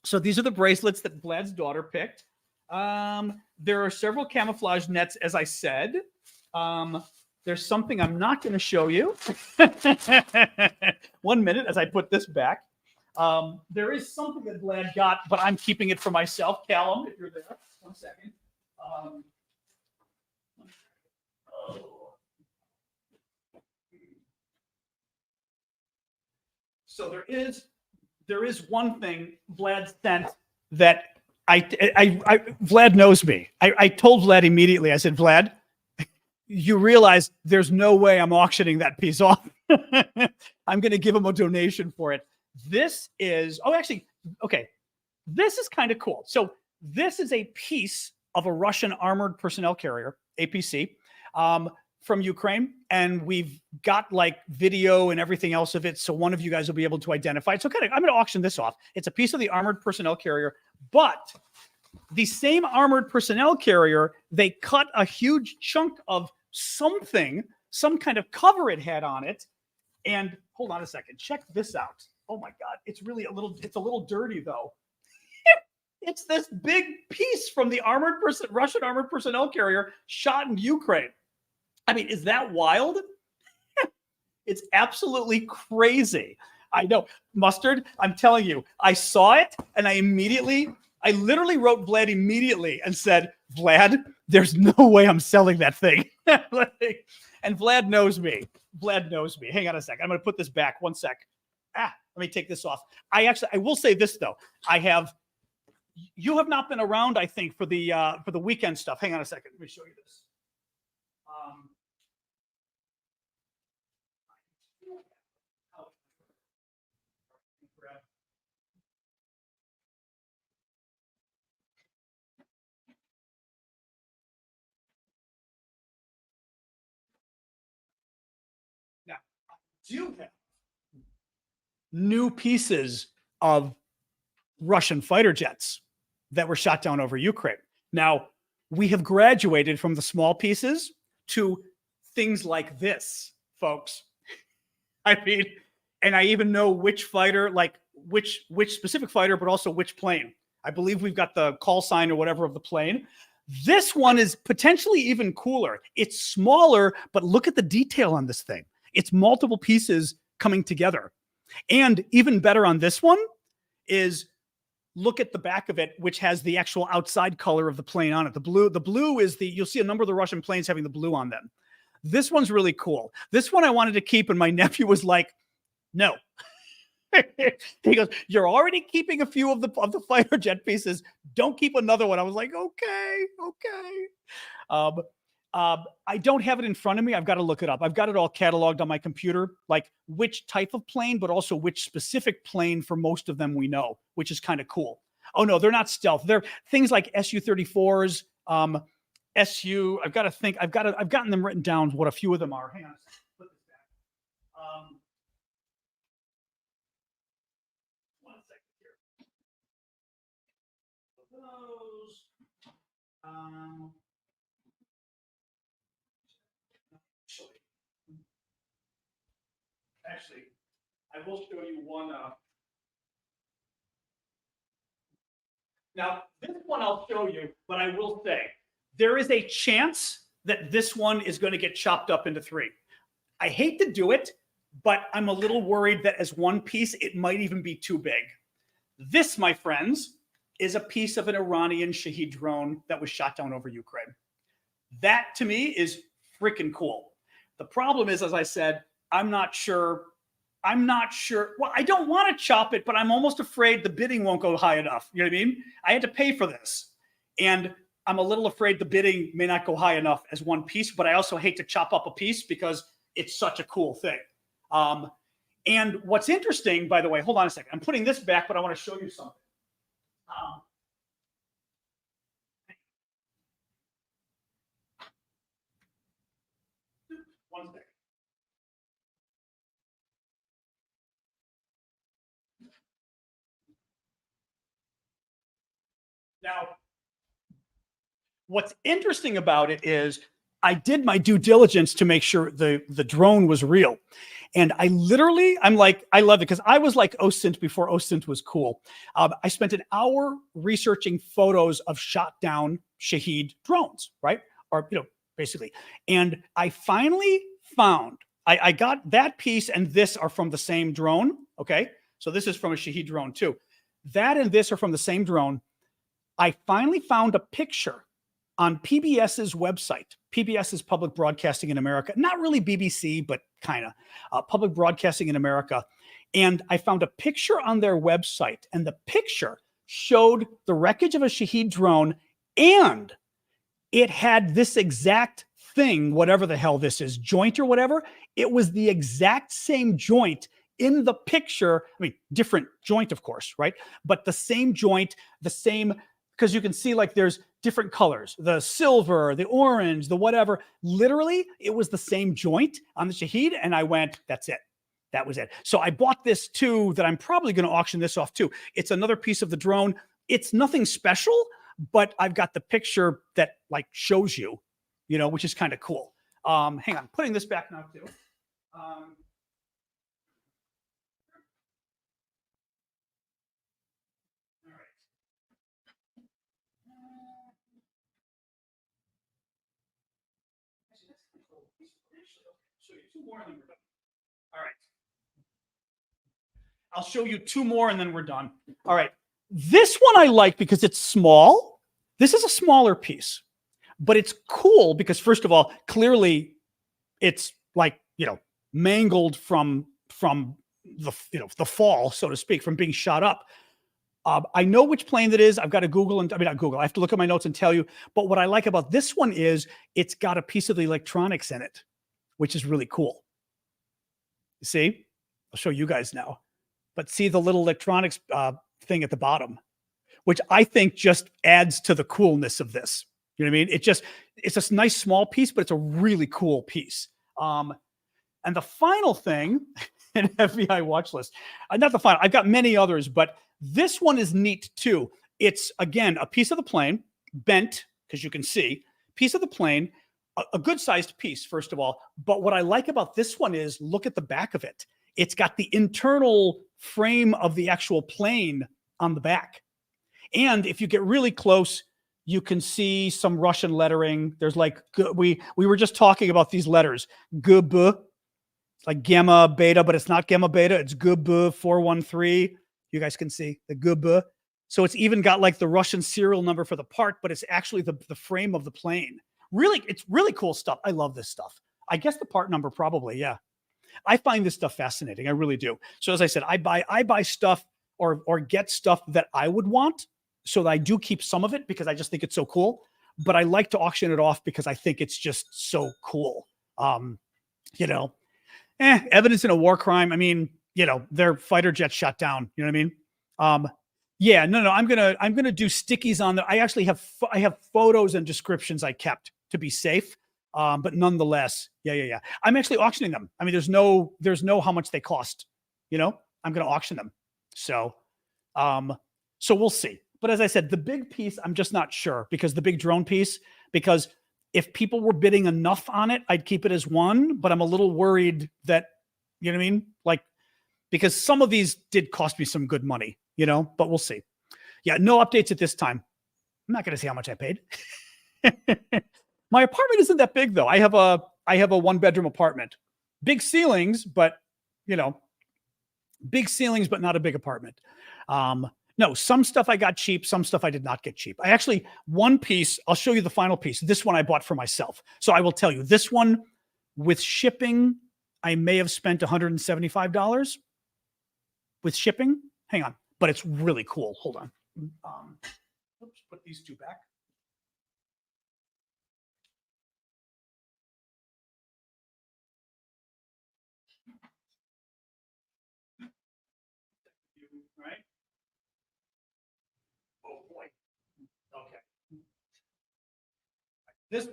So these are the bracelets that Vlad's daughter picked. There are several camouflage nets, as I said. There's something I'm not going to show you. 1 minute as I put this back. There is something that Vlad got, but I'm keeping it for myself. Callum, if you're there, 1 second. So there is one thing Vlad sent that Vlad knows me. I told Vlad immediately. I said, Vlad, you realize there's no way I'm auctioning that piece off. I'm going to give him a donation for it. This is, this is kind of cool. So this is a piece of a Russian armored personnel carrier, APC, from Ukraine. And we've got like video and everything else of it. So one of you guys will be able to identify it. So I'm going to auction this off. It's a piece of the armored personnel carrier, but the same armored personnel carrier, they cut a huge chunk of something some kind of cover it had on it. And hold on a second, check this out. Oh my God, it's a little dirty though. It's this big piece from the Russian armored personnel carrier shot in Ukraine. I mean, is that wild? It's absolutely crazy. I know. Mustard, I'm telling you, I saw it and I literally wrote Vlad immediately and said, Vlad, there's no way I'm selling that thing. And Vlad knows me. Vlad knows me. Hang on a sec. I'm going to put this back. One sec. Let me take this off. I will say this though. You have not been around, I think, for the weekend stuff. Hang on a second. Let me show you this. Now, I do have new pieces of Russian fighter jets that were shot down over Ukraine. Now, we have graduated from the small pieces to things like this, folks. I mean, and I even know which fighter, like which specific fighter, but also which plane. I believe we've got the call sign or whatever of the plane. This one is potentially even cooler. It's smaller, but look at the detail on this thing. It's multiple pieces coming together. And even better on this one is look at the back of it, which has the actual outside color of the plane on it. The blue is you'll see a number of the Russian planes having the blue on them. This one's really cool. This one I wanted to keep, and my nephew was like, no. He goes, you're already keeping a few of the fighter jet pieces. Don't keep another one. I was like, okay. I don't have it in front of me. I've got to look it up. I've got it all cataloged on my computer, like which type of plane, but also which specific plane for most of them we know, which is kind of cool. Oh no, they're not stealth. They're things like Su-34s, I've got to think. I've gotten them written down. What a few of them are. Hang on a second. Put this back. One second here. Those. Actually, I will show you one. Now, this one I'll show you, but I will say there is a chance that this one is going to get chopped up into three. I hate to do it, but I'm a little worried that as one piece, it might even be too big. This, my friends, is a piece of an Iranian Shahed drone that was shot down over Ukraine. That, to me, is freaking cool. The problem is, as I said, I'm not sure. Well, I don't want to chop it, but I'm almost afraid the bidding won't go high enough. You know what I mean? I had to pay for this. And I'm a little afraid the bidding may not go high enough as one piece, but I also hate to chop up a piece because it's such a cool thing. And what's interesting, by the way, hold on a second. I'm putting this back, but I want to show you something. One second. Now, what's interesting about it is I did my due diligence to make sure the drone was real. And I love it because I was like OSINT before OSINT was cool. I spent an hour researching photos of shot down Shahed drones, right? Or, basically. And I finally found, I got that piece and this are from the same drone. Okay. So this is from a Shahed drone too. That and this are from the same drone. I finally found a picture on PBS's website. PBS is Public Broadcasting in America. Not really BBC, but kind of Public Broadcasting in America. And I found a picture on their website, and the picture showed the wreckage of a Shahed drone, and it had this exact thing, whatever the hell this is, joint or whatever. It was the exact same joint in the picture. I mean, different joint, of course, right? But the same joint, the same, because you can see like there's different colors, the silver, the orange, the whatever. Literally, it was the same joint on the Shahed. And I went, that's it. That was it. So I bought this too, that I'm probably going to auction this off too. It's another piece of the drone. It's nothing special, but I've got the picture that like shows you, which is kind of cool. Hang on, putting this back now too. All right. Actually, that's pretty cool. I'll show you two more and then we're done. All right. I'll show you two more and then we're done. All right. This one I like because it's small. This is a smaller piece, but it's cool because, first of all, clearly it's like, mangled from the, the fall, so to speak, from being shot up. I know which plane that is. I've got to Google and not Google. I have to look at my notes and tell you. But what I like about this one is it's got a piece of the electronics in it, which is really cool. You see? I'll show you guys now. But see the little electronics thing at the bottom, which I think just adds to the coolness of this. You know what I mean? It's a nice small piece, but it's a really cool piece. And the final thing, an FBI watch list, not the final, I've got many others, but this one is neat too. It's, again, a piece of the plane, bent, because you can see, piece of the plane, a good sized piece, first of all. But what I like about this one is, look at the back of it. It's got the internal frame of the actual plane on the back. And if you get really close, you can see some Russian lettering. There's like, we were just talking about these letters, GB, like gamma beta, but it's not gamma beta. It's GB 413. You guys can see the GB. So it's even got like the Russian serial number for the part, but it's actually the frame of the plane. Really, it's really cool stuff. I love this stuff. I guess the part number probably, yeah. I find this stuff fascinating. I really do. So as I said, I buy stuff or get stuff that I would want. So that I do keep some of it because I just think it's so cool. But I like to auction it off because I think it's just so cool. Evidence in a war crime. I mean, their fighter jet shot down. You know what I mean? Yeah, no. I'm gonna do stickies on there. I actually have photos and descriptions I kept to be safe. But nonetheless, yeah. I'm actually auctioning them. I mean, there's no how much they cost. I'm gonna auction them. So we'll see. But as I said, the big piece, I'm just not sure because the big drone piece, because if people were bidding enough on it, I'd keep it as one, but I'm a little worried that, you know what I mean? Like, because some of these did cost me some good money, but we'll see. Yeah, no updates at this time. I'm not going to say how much I paid. My apartment isn't that big though. I have a 1-bedroom apartment, big ceilings, but big ceilings, but not a big apartment. No, some stuff I got cheap, some stuff I did not get cheap. I actually, one piece, I'll show you the final piece. This one I bought for myself. So I will tell you, this one with shipping, I may have spent $175 with shipping. Hang on, but it's really cool. Hold on. Oops, put these two back. Right? Oh boy. Okay. This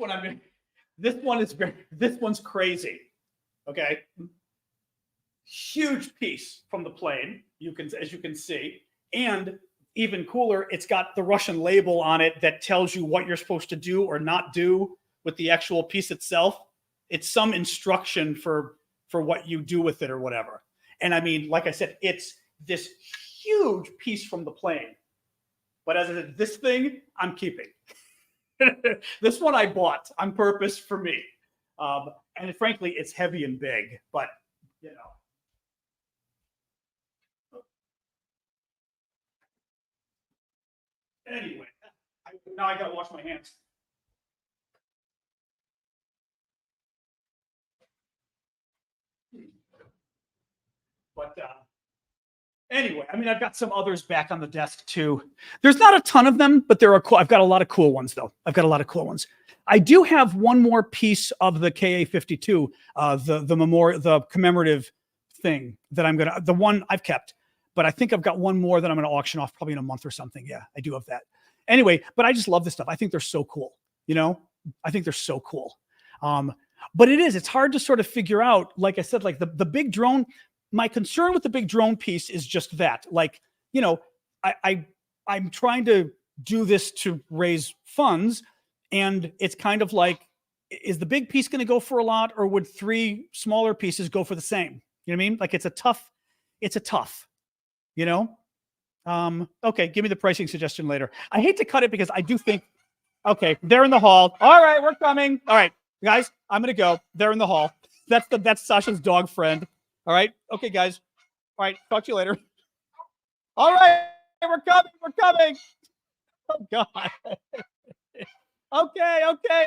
one's crazy. Okay. Huge piece from the plane. As you can see, and even cooler, it's got the Russian label on it that tells you what you're supposed to do or not do with the actual piece itself. It's some instruction for what you do with it or whatever. And I mean, like I said, it's this huge piece from the plane. But as I said, this thing I'm keeping. This one I bought on purpose for me. And frankly, it's heavy and big, but Anyway, now I gotta wash my hands. But anyway, I mean, I've got some others back on the desk too. There's not a ton of them, but there are cool. I've got a lot of cool ones though. I do have one more piece of the KA-52, the commemorative thing that the one I've kept, but I think I've got one more that I'm going to auction off probably in a month or something. Yeah, I do have that. Anyway, but I just love this stuff. I think they're so cool. I think they're so cool. But it's hard to sort of figure out, like I said, like the big drone. My concern with the big drone piece is just that, like, I'm trying to do this to raise funds, and it's kind of like, is the big piece going to go for a lot, or would 3 smaller pieces go for the same? You know what I mean? Like it's a tough, you know? Okay, give me the pricing suggestion later. I hate to cut it because I do think, okay, they're in the hall. All right, we're coming. All right, guys, I'm going to go. They're in the hall. That's Sasha's dog friend. All right. Okay, guys. All right. Talk to you later. All right. We're coming. We're coming. Oh, God. Okay.